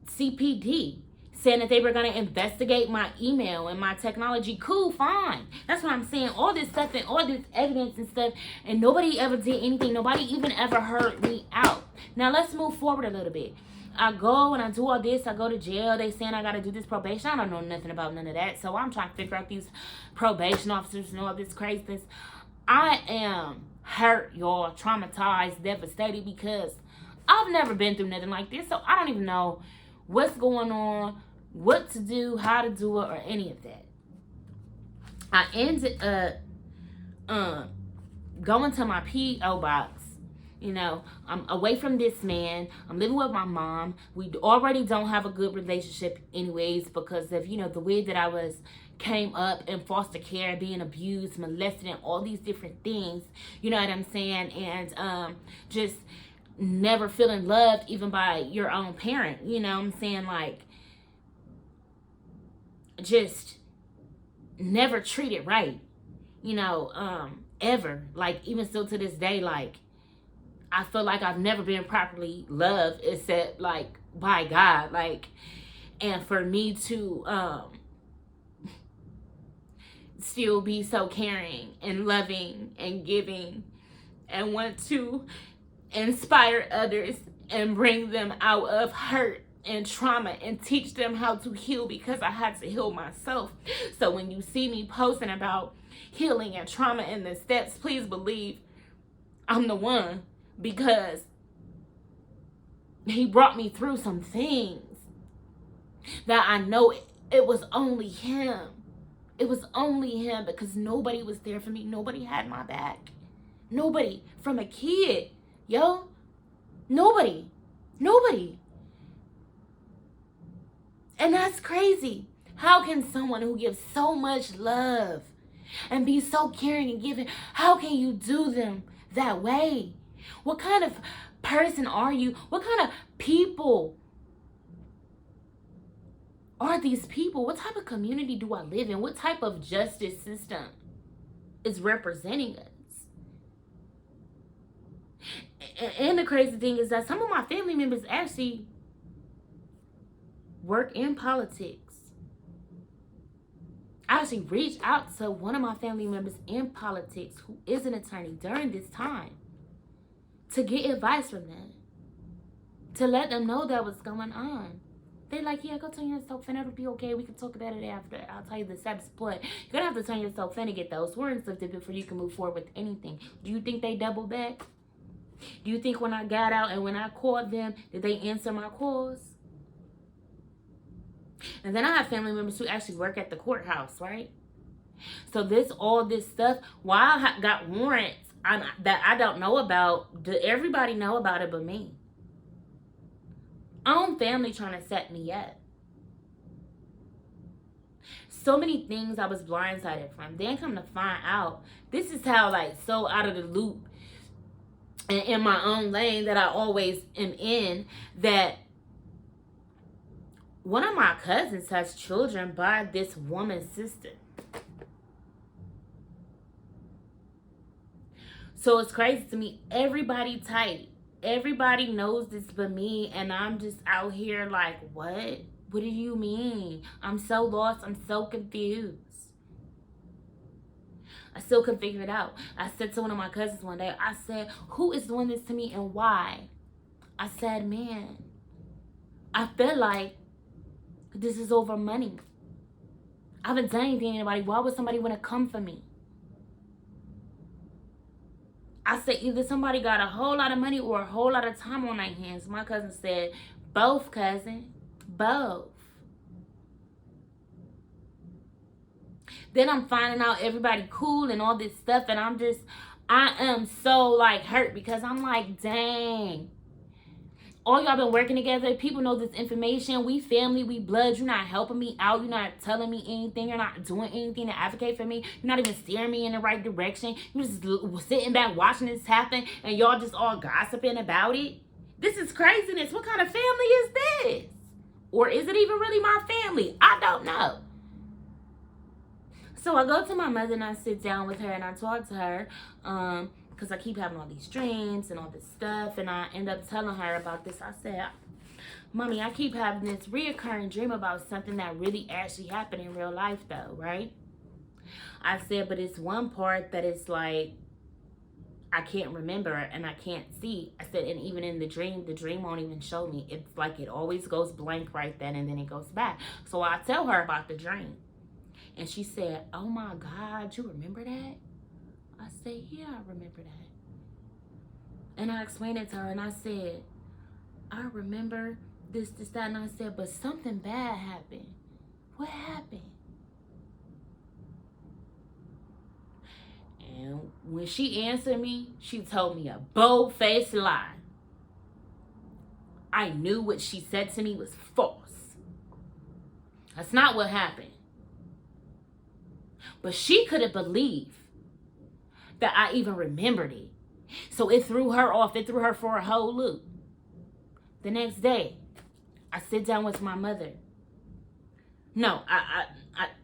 CPD, saying that they were going to investigate my email and my technology. Cool, fine. That's what I'm saying. All this stuff and all this evidence and stuff, and nobody ever did anything. Nobody even ever heard me out. Now, let's move forward a little bit. I go and I do all this. I go to jail. They saying I got to do this probation. I don't know nothing about none of that. So I'm trying to figure out these probation officers and all this craziness. I am hurt, y'all, traumatized, devastated, because I've never been through nothing like this. So I don't even know what's going on, what to do, how to do it, or any of that. I ended up going to my P.O. box. I'm away from this man. I'm living with my mom. We already don't have a good relationship anyways because of, the way that I came up in foster care, being abused, molested, and all these different things. You know what I'm saying? And just never feeling loved even by your own parent. You know what I'm saying? Like, just never treated right, ever. Like, even still to this day, like, I feel like I've never been properly loved except, like, by God. Like, and for me to still be so caring and loving and giving and want to inspire others and bring them out of hurt and trauma and teach them how to heal, because I had to heal myself. So when you see me posting about healing and trauma and the steps, please believe I'm the one, because he brought me through some things that I know it was only him. It was only him, because nobody was there for me. Nobody had my back. Nobody. From a kid, yo. Nobody. And that's crazy. How can someone who gives so much love and be so caring and giving, how can you do them that way? What kind of person are you? What kind of people are these people? What type of community do I live in? What type of justice system is representing us? And the crazy thing is that some of my family members actually work in politics. I actually reached out to one of my family members in politics who is an attorney during this time to get advice from them, to let them know that what's going on. They're like, yeah, go turn yourself in. It'll be okay. We can talk about it after. I'll tell you the steps. But you're going to have to turn yourself in to get those warrants lifted before you can move forward with anything. Do you think they double back? Do you think when I got out and when I called them, did they answer my calls? And then I have family members who actually work at the courthouse, right? So all this stuff, while I got warrants that I don't know about, do everybody know about it but me? Own family trying to set me up. So many things I was blindsided from. Then come to find out, this is how, like, so out of the loop and in my own lane that I always am in, that one of my cousins has children by this woman's sister. So it's crazy to me. Everybody tight. Everybody knows this but me. And I'm just out here like, what? What do you mean? I'm so lost. I'm so confused. I still couldn't figure it out. I said to one of my cousins one day, I said, who is doing this to me and why? I said, man, I feel like this is over money. I haven't done anything to anybody. Why would somebody want to come for me? I said, either somebody got a whole lot of money or a whole lot of time on their hands. My cousin said, both, cousin. Both. Then I'm finding out everybody cool and all this stuff. And I am so, like, hurt, because I'm like, dang. All y'all been working together. People know this information. We family, we blood. You're not helping me out. You're not telling me anything. You're not doing anything to advocate for me. You're not even steering me in the right direction. You're just sitting back watching this happen, and y'all just all gossiping about it. This is craziness. What kind of family is this? Or is it even really my family? I don't know. So I go to my mother and I sit down with her and I talk to her, because I keep having all these dreams and all this stuff, and I end up telling her about this. I said, Mommy, I keep having this reoccurring dream about something that really actually happened in real life though, right? I said, but it's one part that it's like, I can't remember and I can't see. I said, and even in the dream won't even show me. It's like it always goes blank right then and then it goes back. So I tell her about the dream. And she said, oh my God, you remember that? I said, yeah, I remember that. And I explained it to her and I said, I remember this, that. And I said, but something bad happened. What happened? And when she answered me, she told me a bold-faced lie. I knew what she said to me was false. That's not what happened. But she couldn't believe that I even remembered it. So it threw her off. It threw her for a whole loop. The next day, I sit down with my mother. No,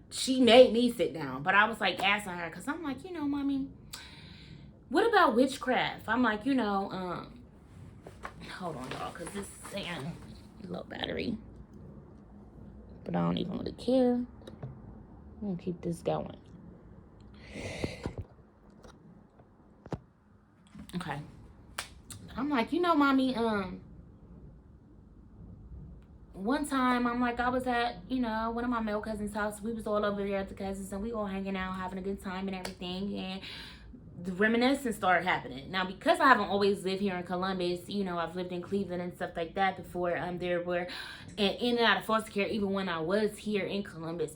she made me sit down, but I was like asking her because I'm like, mommy, what about witchcraft? I'm like, hold on, y'all, because this is saying low battery, but I don't even really care. I'm gonna keep this going. Okay. I'm like, mommy, one time I'm like, I was at, one of my male cousins' house. We was all over there at the cousins and we all hanging out, having a good time and everything. And the reminiscence started happening. Now, because I haven't always lived here in Columbus, I've lived in Cleveland and stuff like that before. There were in and out of foster care, even when I was here in Columbus.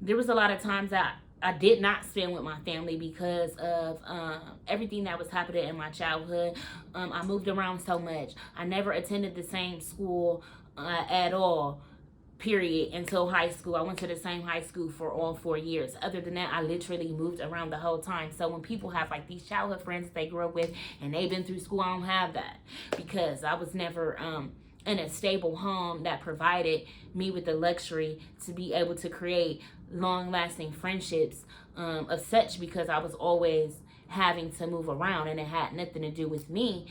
There was a lot of times that I did not spend with my family because of everything that was happening in my childhood. I moved around so much. I never attended the same school at all, period, until high school. I went to the same high school for all 4 years. Other than that, I literally moved around the whole time. So when people have like these childhood friends they grew up with and they've been through school, I don't have that because I was never in a stable home that provided me with the luxury to be able to create long-lasting friendships of such, because I was always having to move around and it had nothing to do with me.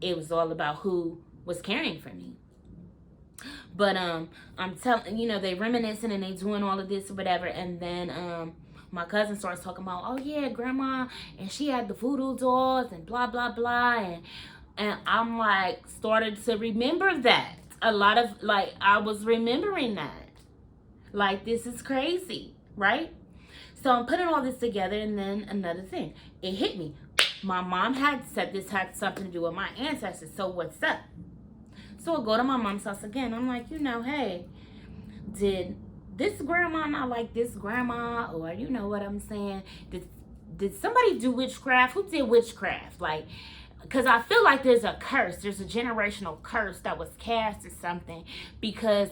It was all about who was caring for me. But I'm telling, they reminiscing and they doing all of this or whatever, and then my cousin starts talking about, oh yeah, grandma, and she had the voodoo dolls and blah blah blah, and I'm like started to remember that a lot of like I was remembering that. Like, this is crazy, right? So I'm putting all this together, and then another thing, it hit me. My mom had said this had something to do with my ancestors, so what's up? So I go to my mom's house again. I'm like, hey, did this grandma not like this grandma? Or you know what I'm saying? Did somebody do witchcraft? Who did witchcraft? Like, because I feel like there's a curse. There's a generational curse that was cast or something, because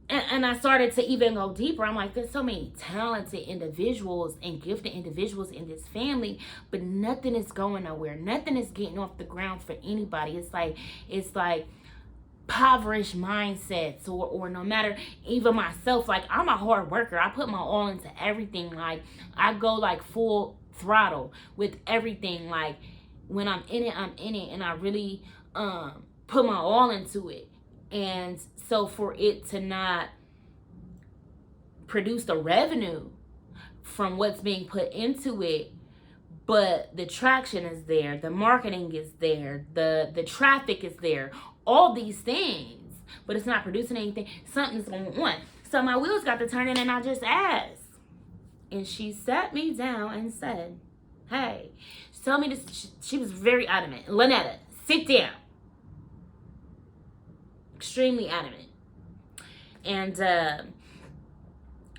and I started to even go deeper. I'm like, there's so many talented individuals and gifted individuals in this family, but nothing is going nowhere. Nothing is getting off the ground for anybody. It's like impoverished mindsets, or no matter, even myself, like I'm a hard worker. I put my all into everything. Like I go like full throttle with everything. Like when I'm in it, and I really put my all into it. And so for it to not produce the revenue from what's being put into it, but the traction is there, the marketing is there, the traffic is there, all these things, but it's not producing anything, something's going on. So my wheels got to turning, and I just asked. And she sat me down and said, hey, tell me this. She was very adamant. Lynetta, sit down. Extremely adamant. And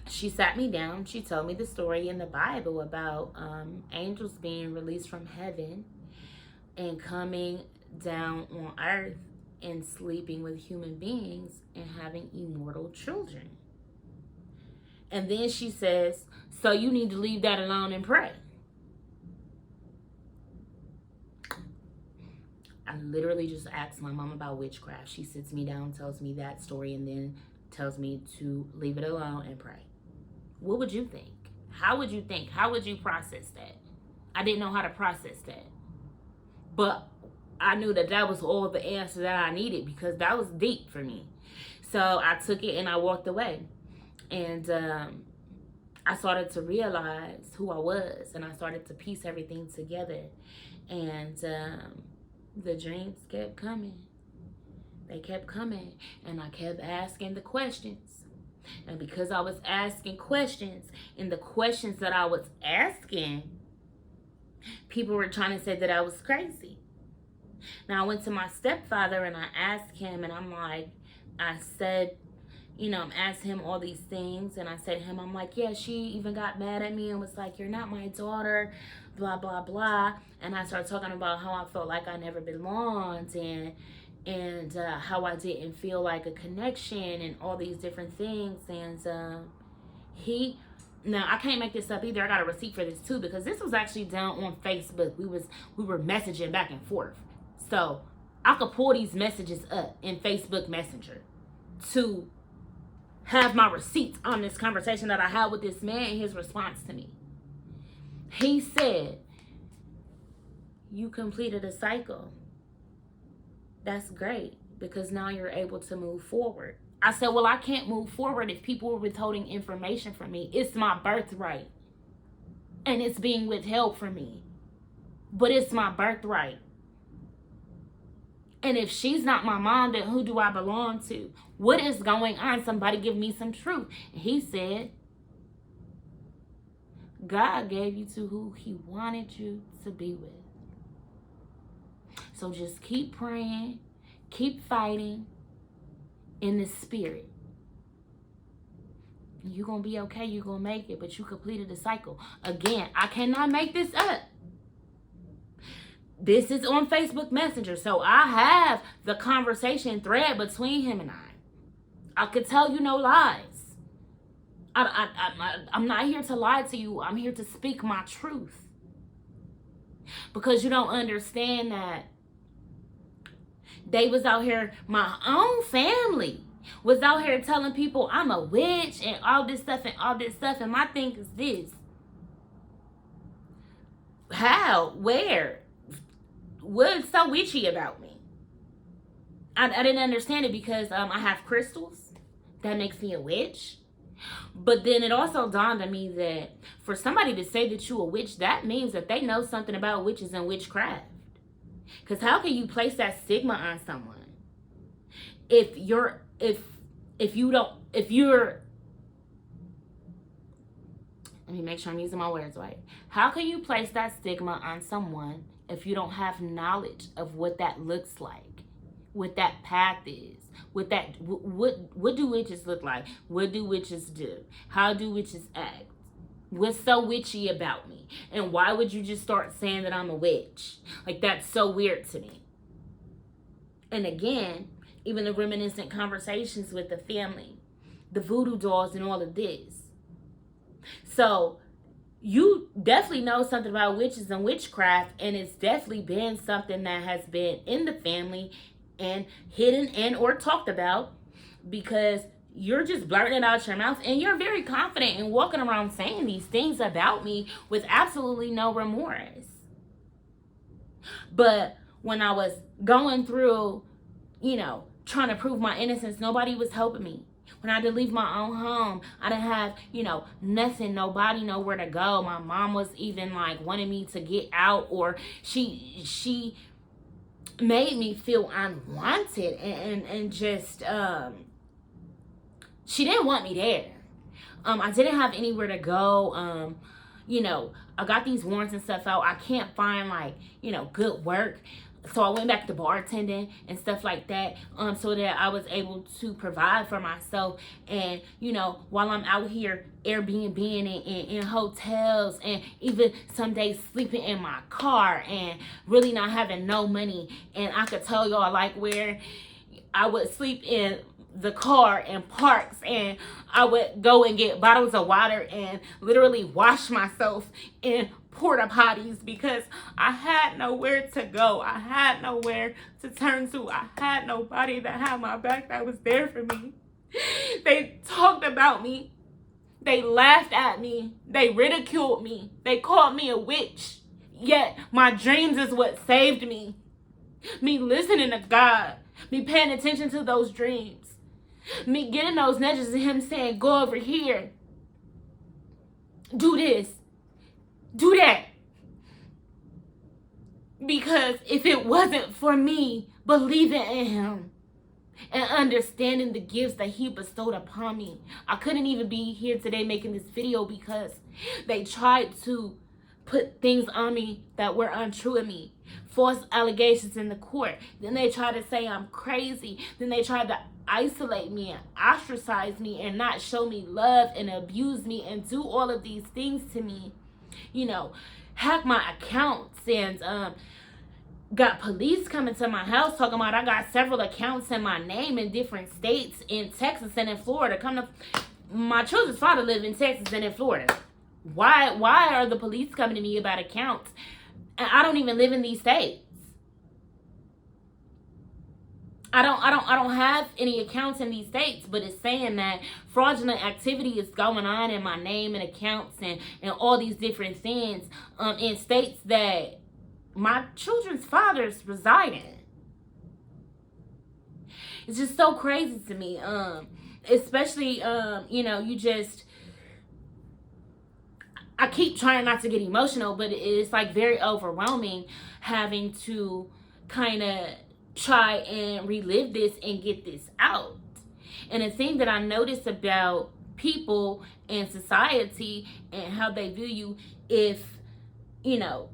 she sat me down. She told me the story in the Bible about angels being released from heaven and coming down on earth and sleeping with human beings and having immortal children. And then she says, so you need to leave that alone and pray. I literally just asked my mom about witchcraft. She sits me down, tells me that story, and then tells me to leave it alone and pray. What would you think? How would you think? How would you process that? I didn't know how to process that. But I knew that that was all the answer that I needed, because that was deep for me. So I took it and I walked away. And I started to realize who I was, and I started to piece everything together. And the dreams kept coming. They kept coming, and I kept asking the questions. And because I was asking questions, and the questions that I was asking, people were trying to say that I was crazy. Now I went to my stepfather and I asked him, and I'm asking him all these things, and I said to him, I'm like, yeah, she even got mad at me and was like, you're not my daughter, blah, blah, blah. And I started talking about how I felt like I never belonged, and how I didn't feel like a connection and all these different things. And now I can't make this up either. I got a receipt for this too, because this was actually done on Facebook. We were messaging back and forth. So I could pull these messages up in Facebook Messenger to have my receipts on this conversation that I had with this man and his response to me. He said, you completed a cycle. That's great, because now you're able to move forward. I said, well, I can't move forward if people are withholding information from me. It's my birthright. And it's being withheld from me. But it's my birthright. And if she's not my mom, then who do I belong to? What is going on? Somebody give me some truth. And he said, God gave you to who he wanted you to be with. So just keep praying, keep fighting in the spirit. You're going to be okay. You're going to make it. But you completed the cycle. Again, I cannot make this up. This is on Facebook Messenger. So I have the conversation thread between him and I could tell you no lies. I'm not here to lie to you. I'm here to speak my truth. Because you don't understand that they was out here, my own family was out here telling people I'm a witch and all this stuff and all this stuff. And my thing is this. How? Where? What's so witchy about me? I didn't understand it because I have crystals. That makes me a witch. But then it also dawned on me that for somebody to say that you're a witch, that means that they know something about witches and witchcraft. Because how can you place that stigma on someone if you're let me make sure I'm using my words right. How can you place that stigma on someone if you don't have knowledge of what that looks like, what that path is, what do witches look like? What do witches do? How do witches act? What's so witchy about me? And why would you just start saying that I'm a witch? Like, that's so weird to me. And again, even the reminiscent conversations with the family, the voodoo dolls and all of this. So you definitely know something about witches and witchcraft, and it's definitely been something that has been in the family and hidden and or talked about, because you're just blurting it out your mouth and you're very confident in walking around saying these things about me with absolutely no remorse. But when I was going through, trying to prove my innocence, nobody was helping me. When I had to leave my own home, I didn't have, nothing, nobody, nowhere to go. My mom was even like wanting me to get out, or she made me feel unwanted and just, she didn't want me there. I didn't have anywhere to go. I got these warrants and stuff out. I can't find good work. So I went back to bartending and stuff like that, so that I was able to provide for myself. And, while I'm out here Airbnb-ing in hotels, and even some days sleeping in my car and really not having no money. And I could tell y'all where I would sleep in the car and parks, and I would go and get bottles of water and literally wash myself in porta potties because I had nowhere to go. I had nowhere to turn to. I had nobody that had my back that was there for me. They talked about me. They laughed at me. They ridiculed me. They called me a witch. Yet my dreams is what saved me. Me listening to God. Me paying attention to those dreams. Me getting those nudges and him saying, go over here. Do this. Do that. Because if it wasn't for me believing in him and understanding the gifts that he bestowed upon me, I couldn't even be here today making this video, because they tried to put things on me that were untrue of me. False allegations in the court. Then they tried to say I'm crazy. Then they tried to isolate me and ostracize me and not show me love and abuse me and do all of these things to me. Hack my accounts and got police coming to my house talking about I got several accounts in my name in different states, in Texas and in Florida. My children's father live in Texas and in Florida. Why are the police coming to me about accounts? And I don't even live in these states. I don't have any accounts in these states, but it's saying that fraudulent activity is going on in my name and accounts and all these different things in states that my children's fathers reside in. It's just so crazy to me. Especially you just, I keep trying not to get emotional, but it's like very overwhelming having to kind of try and relive this and get this out. And the thing that I notice about people and society and how they view you, you know,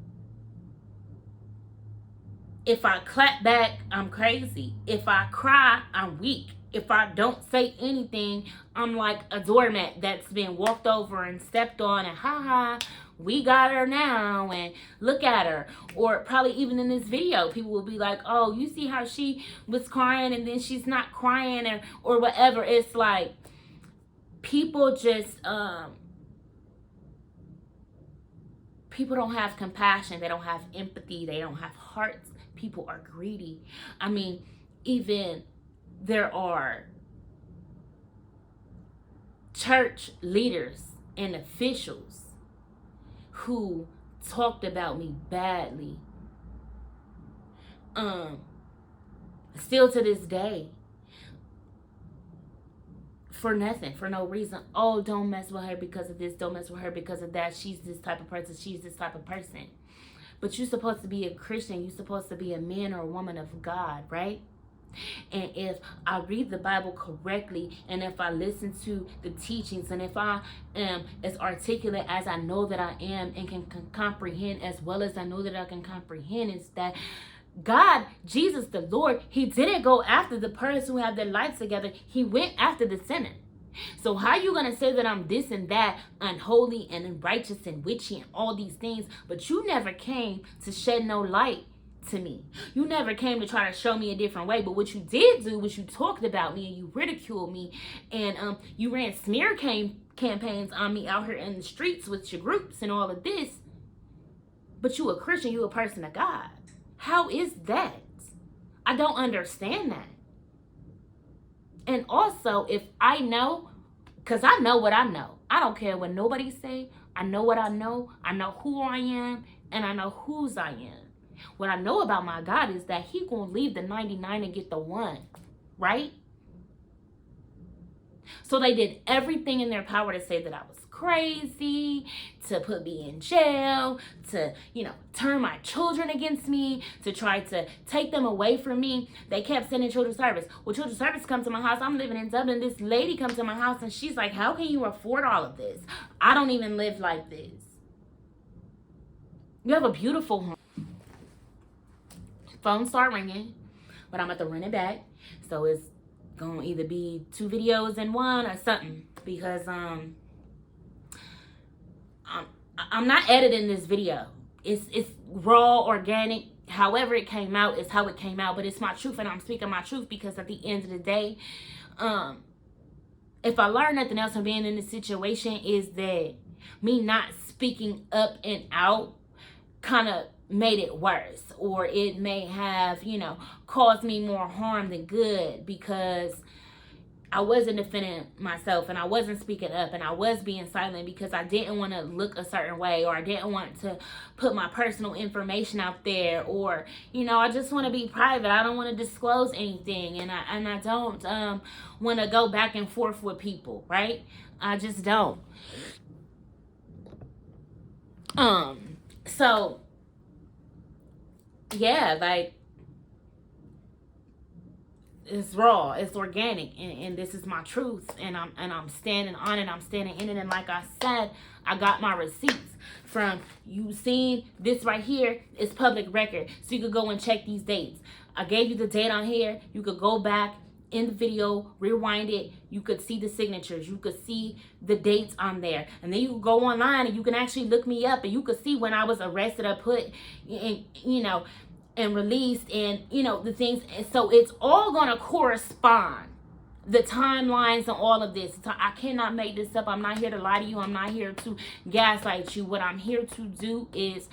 if I clap back, I'm crazy. If I cry, I'm weak. If I don't say anything, I'm like a doormat that's been walked over and stepped on, and ha, we got her now, and look at her. Or probably even in this video, people will be like, oh, you see how she was crying and then she's not crying, or whatever. It's like people just people don't have compassion, they don't have empathy, they don't have hearts. People are greedy. I mean, even there are church leaders and officials who talked about me badly. Still to this day. For nothing, for no reason. Oh, don't mess with her because of this. Don't mess with her because of that. She's this type of person. She's this type of person. But you're supposed to be a Christian. You're supposed to be a man or a woman of God, right? And if I read the Bible correctly, and if I listen to the teachings, and if I am as articulate as I know that I am and can comprehend as well as I know that I can comprehend, is that God, Jesus the Lord, he didn't go after the person who had their life together. He went after the sinner. So how you going to say that I'm this and that, unholy and unrighteous and witchy and all these things, but you never came to shed no light to me? You never came to try to show me a different way. But what you did do was you talked about me and you ridiculed me, and you ran smear campaigns on me out here in the streets with your groups and all of this. But you a Christian, you a person of God. How is that? I don't understand that. And also, if I know, because I know what I know. I don't care what nobody say. I know what I know. I know who I am, and I know whose I am. What I know about my God is that he gonna leave the 99 and get the one, right? So they did everything in their power to say that I was crazy, to put me in jail, to, turn my children against me, to try to take them away from me. They kept sending children's service. Well, children's service come to my house. I'm living in Dublin. This lady comes to my house and she's like, how can you afford all of this? I don't even live like this. You have a beautiful home. Phone start ringing, but I'm about to run it back. So it's gonna either be 2 videos in one or something, because I'm not editing this video. It's raw, organic. However it came out is how it came out, but it's my truth, and I'm speaking my truth, because at the end of the day, if I learn nothing else from being in this situation, is that me not speaking up and out kind of made it worse, or it may have, caused me more harm than good, because I wasn't defending myself, and I wasn't speaking up, and I was being silent because I didn't want to look a certain way, or I didn't want to put my personal information out there, or I just want to be private. I don't want to disclose anything, and I don't want to go back and forth with people, right? I just don't. So yeah, like, it's raw, it's organic, and this is my truth, and I'm standing on it, I'm standing in it. And like I said, I got my receipts from you. Seeing this right here is public record, so you could go and check these dates. I gave you the date on here. You could go back in the video, rewind it. You could see the signatures, you could see the dates on there, and then you could go online and you can actually look me up, and you could see when I was arrested or put in, and released, and the things. And so it's all gonna correspond, the timelines and all of this. I cannot make this up. I'm not here to lie to you. I'm not here to gaslight you. What I'm here to do is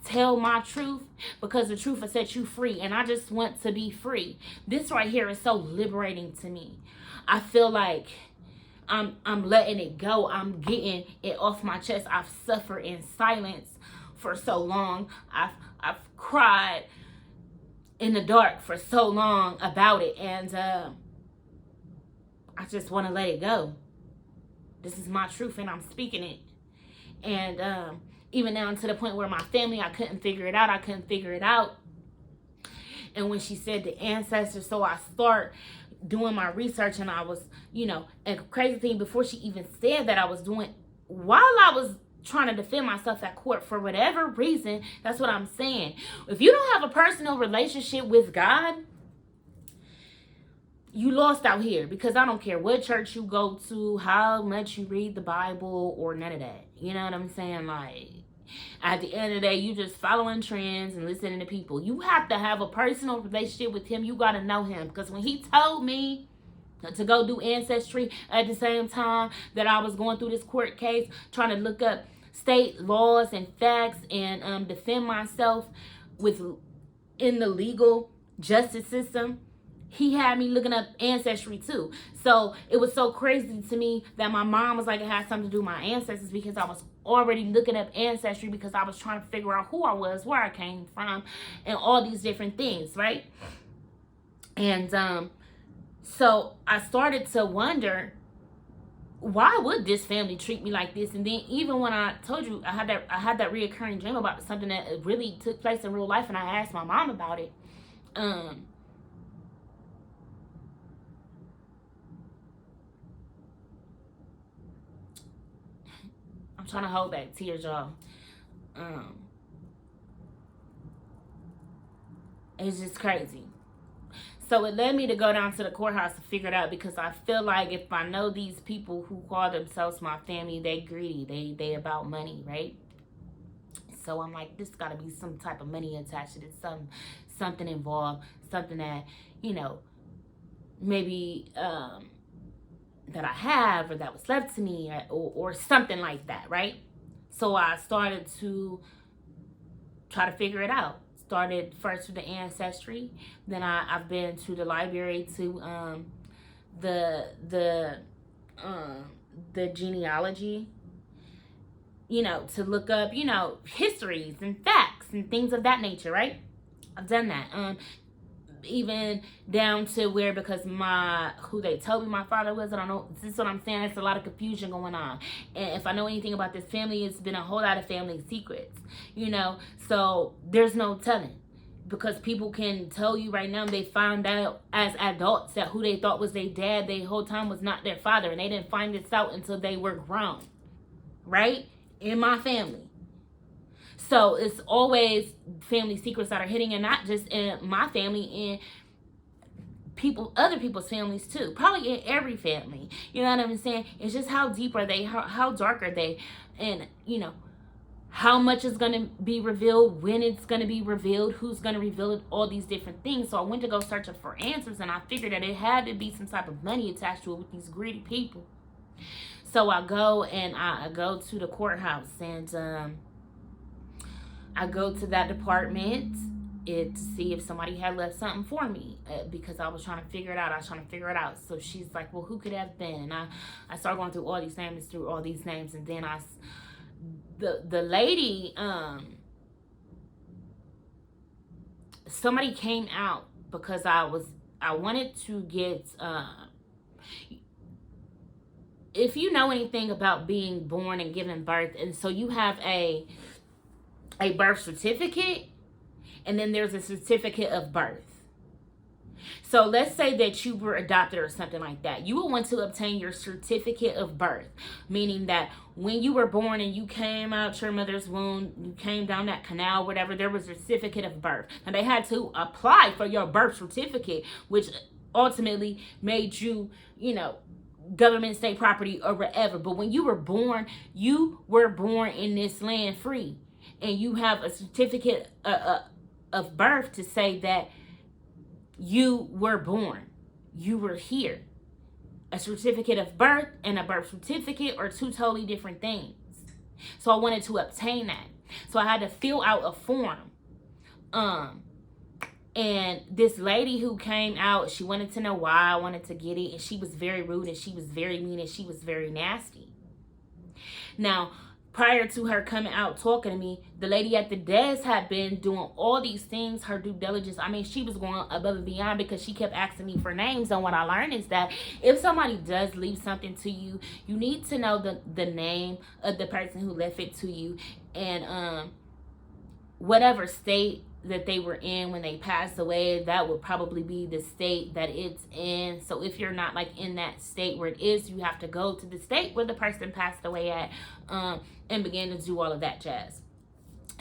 tell my truth, because the truth will set you free, and I just want to be free. This right here is so liberating to me. I feel like I'm letting it go. I'm getting it off my chest. I've suffered in silence for so long. I've cried in the dark for so long about it, and I just want to let it go. This is my truth, and I'm speaking it. And even down to the point where my family, I couldn't figure it out. And when she said the ancestors, so I start doing my research, and I was, and crazy thing, before she even said that, I was doing, while I was trying to defend myself at court, for whatever reason, that's what I'm saying. If you don't have a personal relationship with God, you lost out here, because I don't care what church you go to, how much you read the Bible, or none of that. You know what I'm saying? Like, at the end of the day, you just following trends and listening to people. You have to have a personal relationship with him. You got to know him. Because when he told me to go do Ancestry at the same time that I was going through this court case, trying to look up state laws and facts and defend myself in the legal justice system, he had me looking up Ancestry too. So it was so crazy to me that my mom was like, it had something to do with my ancestors, because I was already looking up Ancestry, because I was trying to figure out who I was, where I came from, and all these different things, right? And so I started to wonder, why would this family treat me like this? And then even when I told you I had that reoccurring dream about something that really took place in real life, and I asked my mom about it, I'm trying to hold back tears, y'all. It's just crazy. So it led me to go down to the courthouse to figure it out, because I feel like if I know these people who call themselves my family, they greedy, they about money, right? So I'm like, this got to be some type of money attached to this, something involved, something that, maybe that I have, or that was left to me, or something like that, right? So I started to try to figure it out. Started first with the Ancestry, then I've been to the library to the genealogy, to look up, histories and facts and things of that nature, right? I've done that. Even down to where, because who they told me my father was, I don't know. This is what I'm saying. There's a lot of confusion going on. And if I know anything about this family, it's been a whole lot of family secrets, so there's no telling, because people can tell you right now they found out as adults that who they thought was their dad the whole time was not their father, and they didn't find this out until they were grown, right? In my family. So it's always family secrets that are hitting, and not just in my family, in other people's families too. Probably in every family. You know what I'm saying? It's just how deep are they? How dark are they? And, how much is going to be revealed, when it's going to be revealed, who's going to reveal it, all these different things. So I went to go searching for answers, and I figured that it had to be some type of money attached to it with these greedy people. So I go to the courthouse, and I go to that department to see if somebody had left something for me, because I was trying to figure it out. So she's like, well, who could it have been? And I started going through all these names, and then the lady, somebody came out, because I wanted to get, if you know anything about being born and giving birth, and so you have a birth certificate, and then there's a certificate of birth. So let's say that you were adopted or something like that. You will want to obtain your certificate of birth, meaning that when you were born and you came out your mother's womb, you came down that canal, whatever, there was a certificate of birth. And they had to apply for your birth certificate, which ultimately made you, government, state property, or whatever. But when you were born in this land free. And you have a certificate of birth to say that you were born. You were here. A certificate of birth and a birth certificate are two totally different things. So I wanted to obtain that. So I had to fill out a form. And this lady who came out, she wanted to know why I wanted to get it. And she was very rude, and she was very mean, and she was very nasty. Now, prior to her coming out talking to me, the lady at the desk had been doing all these things, her due diligence. I mean, she was going above and beyond, because she kept asking me for names. And what I learned is that if somebody does leave something to you, you need to know the name of the person who left it to you, and whatever state that they were in when they passed away, that would probably be the state that it's in. So if you're not like in that state where it is, you have to go to the state where the person passed away at, and begin to do all of that jazz.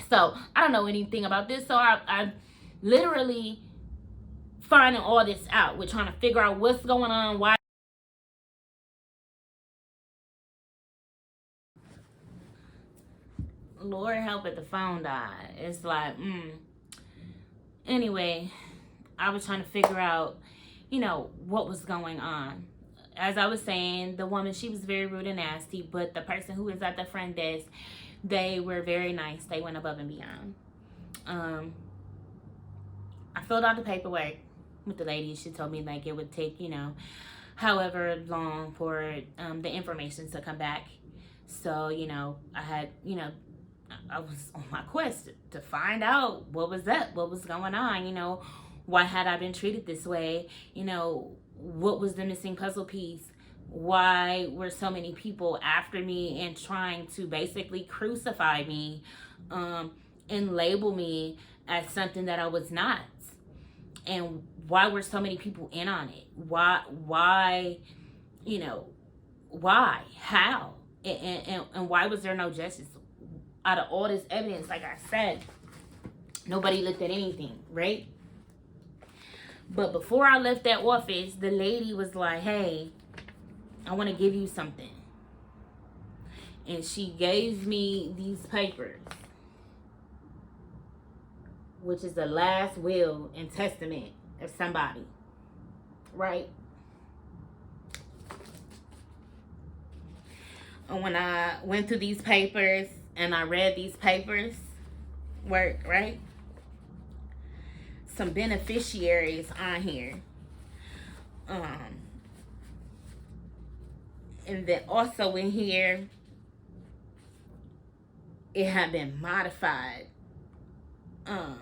So I don't know anything about this, so I literally finding all this out. We're trying to figure out what's going on, why. Lord help it, the phone died. It's like, Anyway, I was trying to figure out, what was going on. As I was saying, the woman, she was very rude and nasty, but the person who was at the front desk, they were very nice. They went above and beyond. I filled out the paperwork with the lady. She told me like it would take, however long for the information to come back. So, I had, I was on my quest to find out what was going on, why had I been treated this way, what was the missing puzzle piece, why were so many people after me and trying to basically crucify me, and label me as something that I was not, and why were so many people in on it, why, why, how, and why was there no justice? Out of all this evidence, like I said, nobody looked at anything, right? But before I left that office, the lady was like, hey, I want to give you something. And she gave me these papers, which is the last will and testament of somebody, right? And when I went through these papers, and I read these papers, right? Some beneficiaries on here. And then also in here, it had been modified. And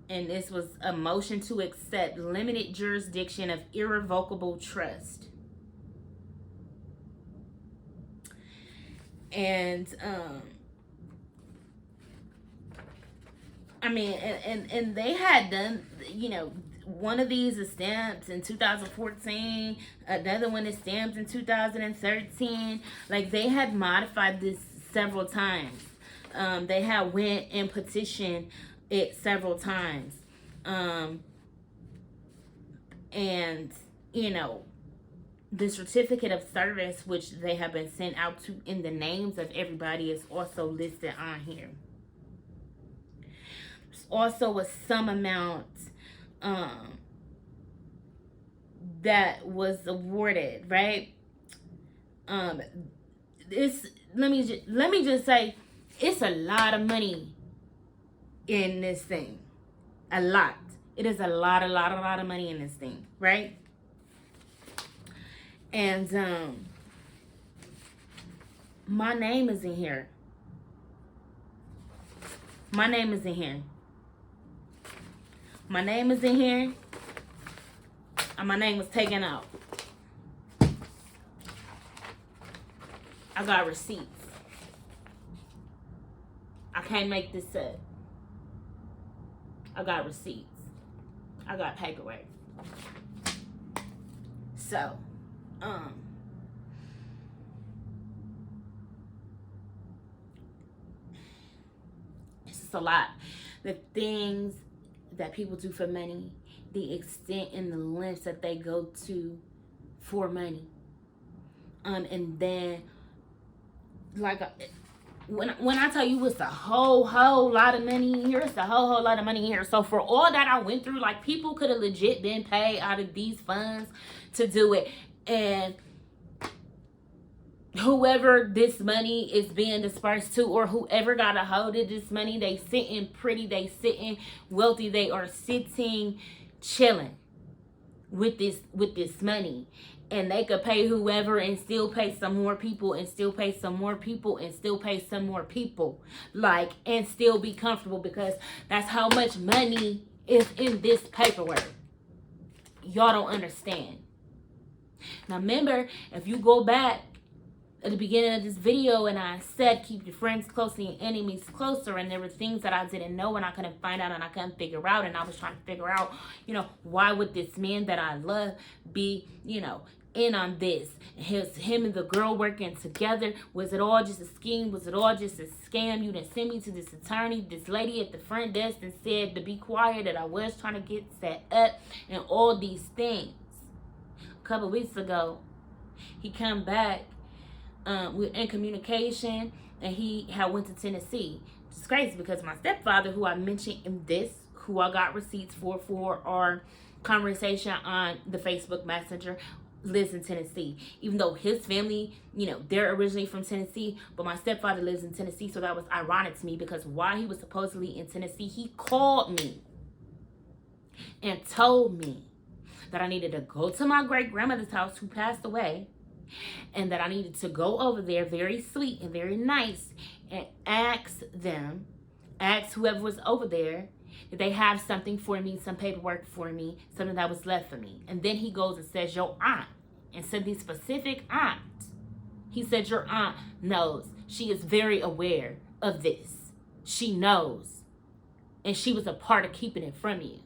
this was a motion to accept limited jurisdiction of irrevocable trust. And I mean, and they had done, one of these is stamped in 2014, another one is stamped in 2013. Like, they had modified this several times. They had went and petitioned it several times. And, the certificate of service, which they have been sent out to in the names of everybody, is also listed on here. There's also a sum amount that was awarded, right? This let me just say, it's a lot of money in this thing. A lot. It is a lot of money in this thing, right? And my name is in here. My name is in here. My name is in here. And my name was taken out. I got receipts. I can't make this up. I got receipts. I got paperwork. So, it's just a lot. The things that people do for money, the extent and the lengths that they go to for money. And then, like, when I tell you it's a whole lot of money in here, it's a whole lot of money in here. So for all that I went through, like, people could have legit been paid out of these funds to do it. And whoever this money is being dispersed to, or whoever got a hold of this money, they sitting pretty, they sitting wealthy, they are sitting chilling with this money. And they could pay whoever and still pay some more people and still pay some more people and still pay some more people. Like, and still be comfortable, because that's how much money is in this paperwork. Y'all don't understand. Now remember, if you go back at the beginning of this video and I said keep your friends close and your enemies closer, and there were things that I didn't know and I couldn't find out and I couldn't figure out, and I was trying to figure out, why would this man that I love be, in on this? Him and the girl working together. Was it all just a scheme? Was it all just a scam? You done sent me to this attorney, this lady at the front desk, and said to be quiet, that I was trying to get set up and all these things. A couple weeks ago, he come back, we're in communication, and he had went to Tennessee. It's crazy because my stepfather, who I mentioned in this, who I got receipts for our conversation on the Facebook Messenger, lives in Tennessee. Even though his family, they're originally from Tennessee, but my stepfather lives in Tennessee, so that was ironic to me, because while he was supposedly in Tennessee, he called me and told me that I needed to go to my great-grandmother's house, who passed away, and that I needed to go over there, very sweet and very nice, and ask whoever was over there, if they have something for me, some paperwork for me, something that was left for me. And then he goes and says, your aunt, and said the specific aunt. He said, your aunt knows. She is very aware of this. She knows. And she was a part of keeping it from you.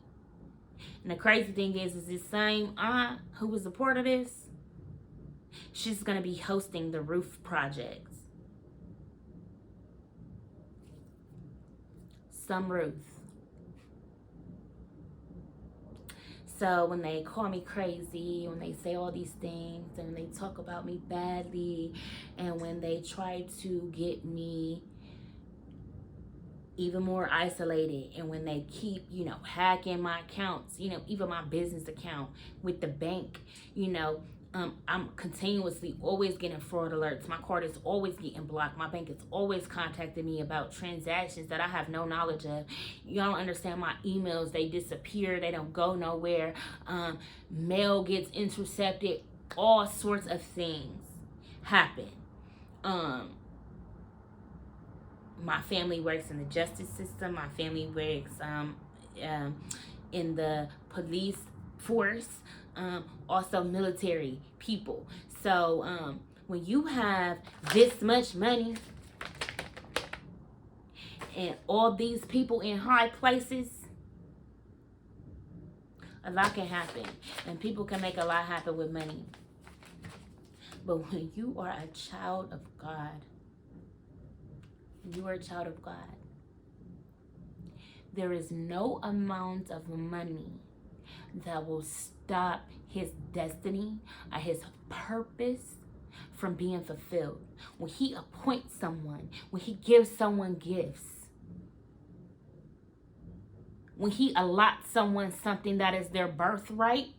And the crazy thing is this same aunt who was a part of this, she's going to be hosting the roof projects. Some roof. So when they call me crazy, when they say all these things, and when they talk about me badly, and when they try to get me even more isolated, and when they keep, hacking my accounts, even my business account with the bank, I'm continuously always getting fraud alerts. My card is always getting blocked. My bank is always contacting me about transactions that I have no knowledge of. You don't understand. My emails, they disappear. They don't go nowhere. Mail gets intercepted. All sorts of things happen. My family works in the justice system. My family works in the police force. Also military people. So when you have this much money and all these people in high places, a lot can happen, and people can make a lot happen with money. But when you are a child of God, there is no amount of money that will stop his destiny or his purpose from being fulfilled. When he appoints someone, when he gives someone gifts, when he allots someone something that is their birthright,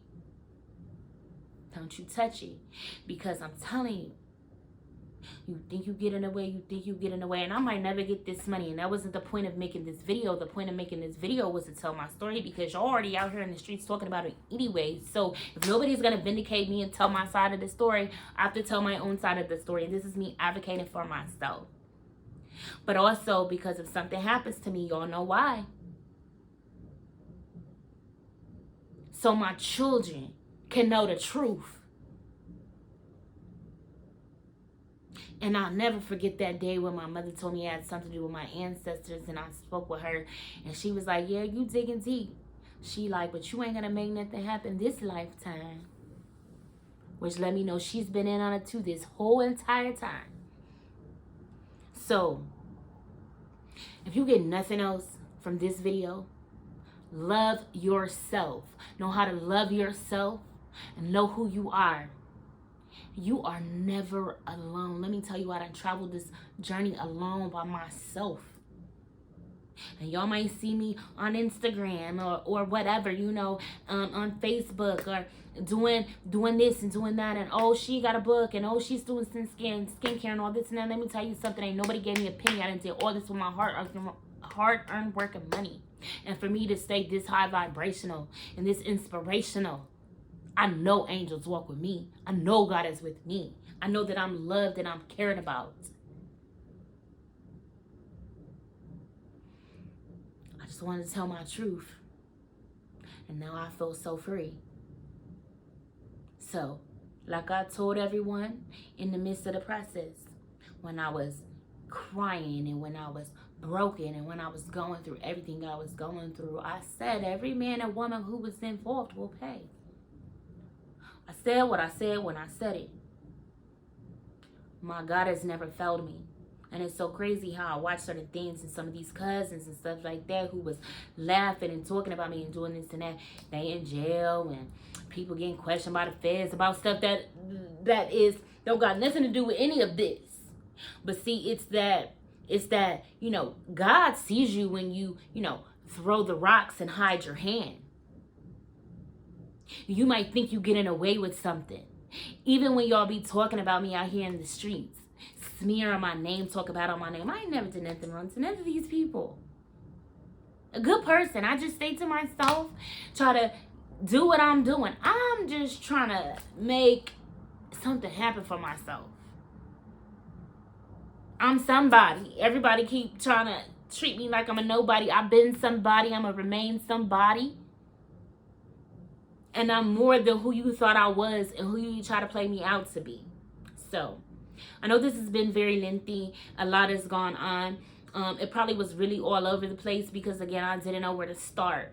don't you touch it. Because I'm telling you, you think you get in the way, and I might never get this money. And that wasn't the point of making this video. The point of making this video was to tell my story, because you're already out here in the streets talking about it anyway. So if nobody's going to vindicate me and tell my side of the story, I have to tell my own side of the story. And this is me advocating for myself. But also, because if something happens to me, y'all know why. So my children can know the truth. And I'll never forget that day when my mother told me it had something to do with my ancestors, and I spoke with her, and she was like, yeah, you digging deep. She like, but you ain't gonna make nothing happen this lifetime. Which let me know she's been in on it too this whole entire time. So, if you get nothing else from this video, love yourself. Know how to love yourself and know who you are. You are never alone. Let me tell you, I done traveled this journey alone by myself. And y'all might see me on Instagram or whatever, you know, on Facebook, or doing this and doing that, and oh, she got a book, and oh, she's doing skincare and all this and that. Let me tell you something, ain't nobody gave me a penny. I didn't do all this with my hard-earned work and money. And for me to stay this high vibrational and this inspirational, I know angels walk with me. I know God is with me. I know that I'm loved and I'm cared about. I just wanted to tell my truth. And now I feel so free. So, like I told everyone in the midst of the process, when I was crying and when I was broken and when I was going through everything I was going through, I said every man and woman who was involved will pay. I said what I said when I said it. My God has never failed me. And it's so crazy how I watch certain things, and some of these cousins and stuff like that who was laughing and talking about me and doing this and that, they in jail, and people getting questioned by the feds about stuff that don't got nothing to do with any of this. But see, it's that, you know, God sees you when you know, throw the rocks and hide your hand. You might think you getting away with something. Even when y'all be talking about me out here in the streets, smear on my name, talk about on my name, I ain't never did nothing wrong to none of these people. A good person. I just stay to myself, try to do what I'm doing. I'm just trying to make something happen for myself. I'm somebody. Everybody keep trying to treat me like I'm a nobody. I've been somebody. I'm going to remain somebody. And I'm more than who you thought I was and who you try to play me out to be. So, I know this has been very lengthy. A lot has gone on. It probably was really all over the place because, again, I didn't know where to start.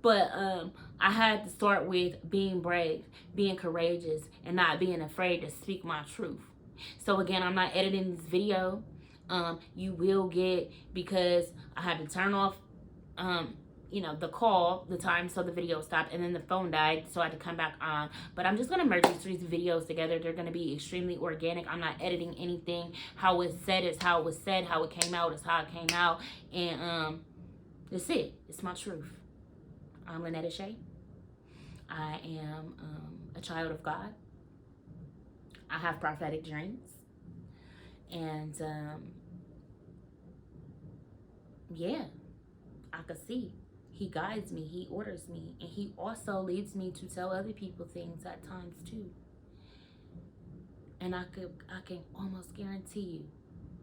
But I had to start with being brave, being courageous, and not being afraid to speak my truth. So, again, I'm not editing this video. You will get, because I had to turn off you know, the call, the time, so the video stopped, and then the phone died, so I had to come back on. But I'm just going to merge these three videos together. They're going to be extremely organic. I'm not editing anything. How it's said is how it was said. How it came out is how it came out. And that's it. It's my truth. I'm Lynetta Shay. I am a child of God. I have prophetic dreams. And yeah, I could see. He guides me, he orders me, and he also leads me to tell other people things at times too. And I can almost guarantee you,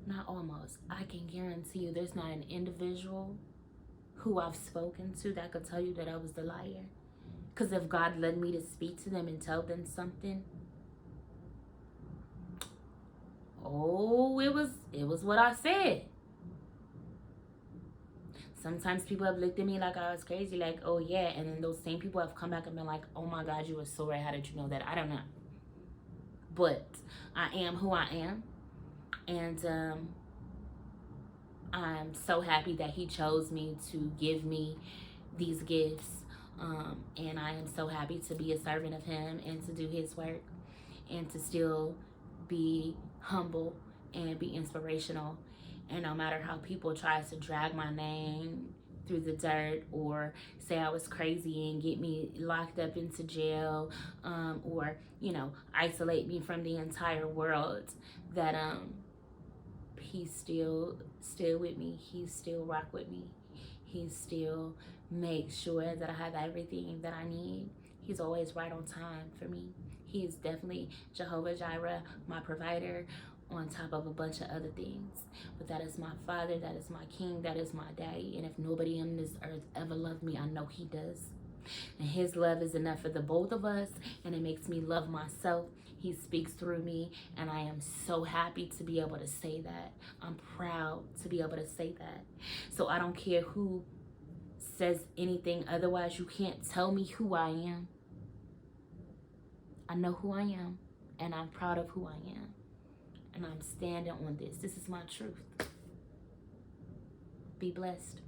not almost, I can guarantee you there's not an individual who I've spoken to that could tell you that I was the liar. Because if God led me to speak to them and tell them something, oh, it was what I said. Sometimes people have looked at me like I was crazy, like, oh yeah, and then those same people have come back and been like, oh my God, you were so right, how did you know that? I don't know. But I am who I am, and I'm so happy that he chose me to give me these gifts, and I am so happy to be a servant of him and to do his work and to still be humble and be inspirational. And no matter how people try to drag my name through the dirt or say I was crazy and get me locked up into jail, or, you know, isolate me from the entire world, that he's still with me. He still rock with me. He still makes sure that I have everything that I need. He's always right on time for me. He is definitely Jehovah Jireh, my provider, on top of a bunch of other things. But that is my Father, that is my King, that is my Daddy. And if nobody on this earth ever loved me, I know he does. And his love is enough for the both of us, and it makes me love myself. He speaks through me, and I am so happy to be able to say that. I'm proud to be able to say that. So I don't care who says anything otherwise. You can't tell me who I am. I know who I am, and I'm proud of who I am. And I'm standing on this. This is my truth. Be blessed.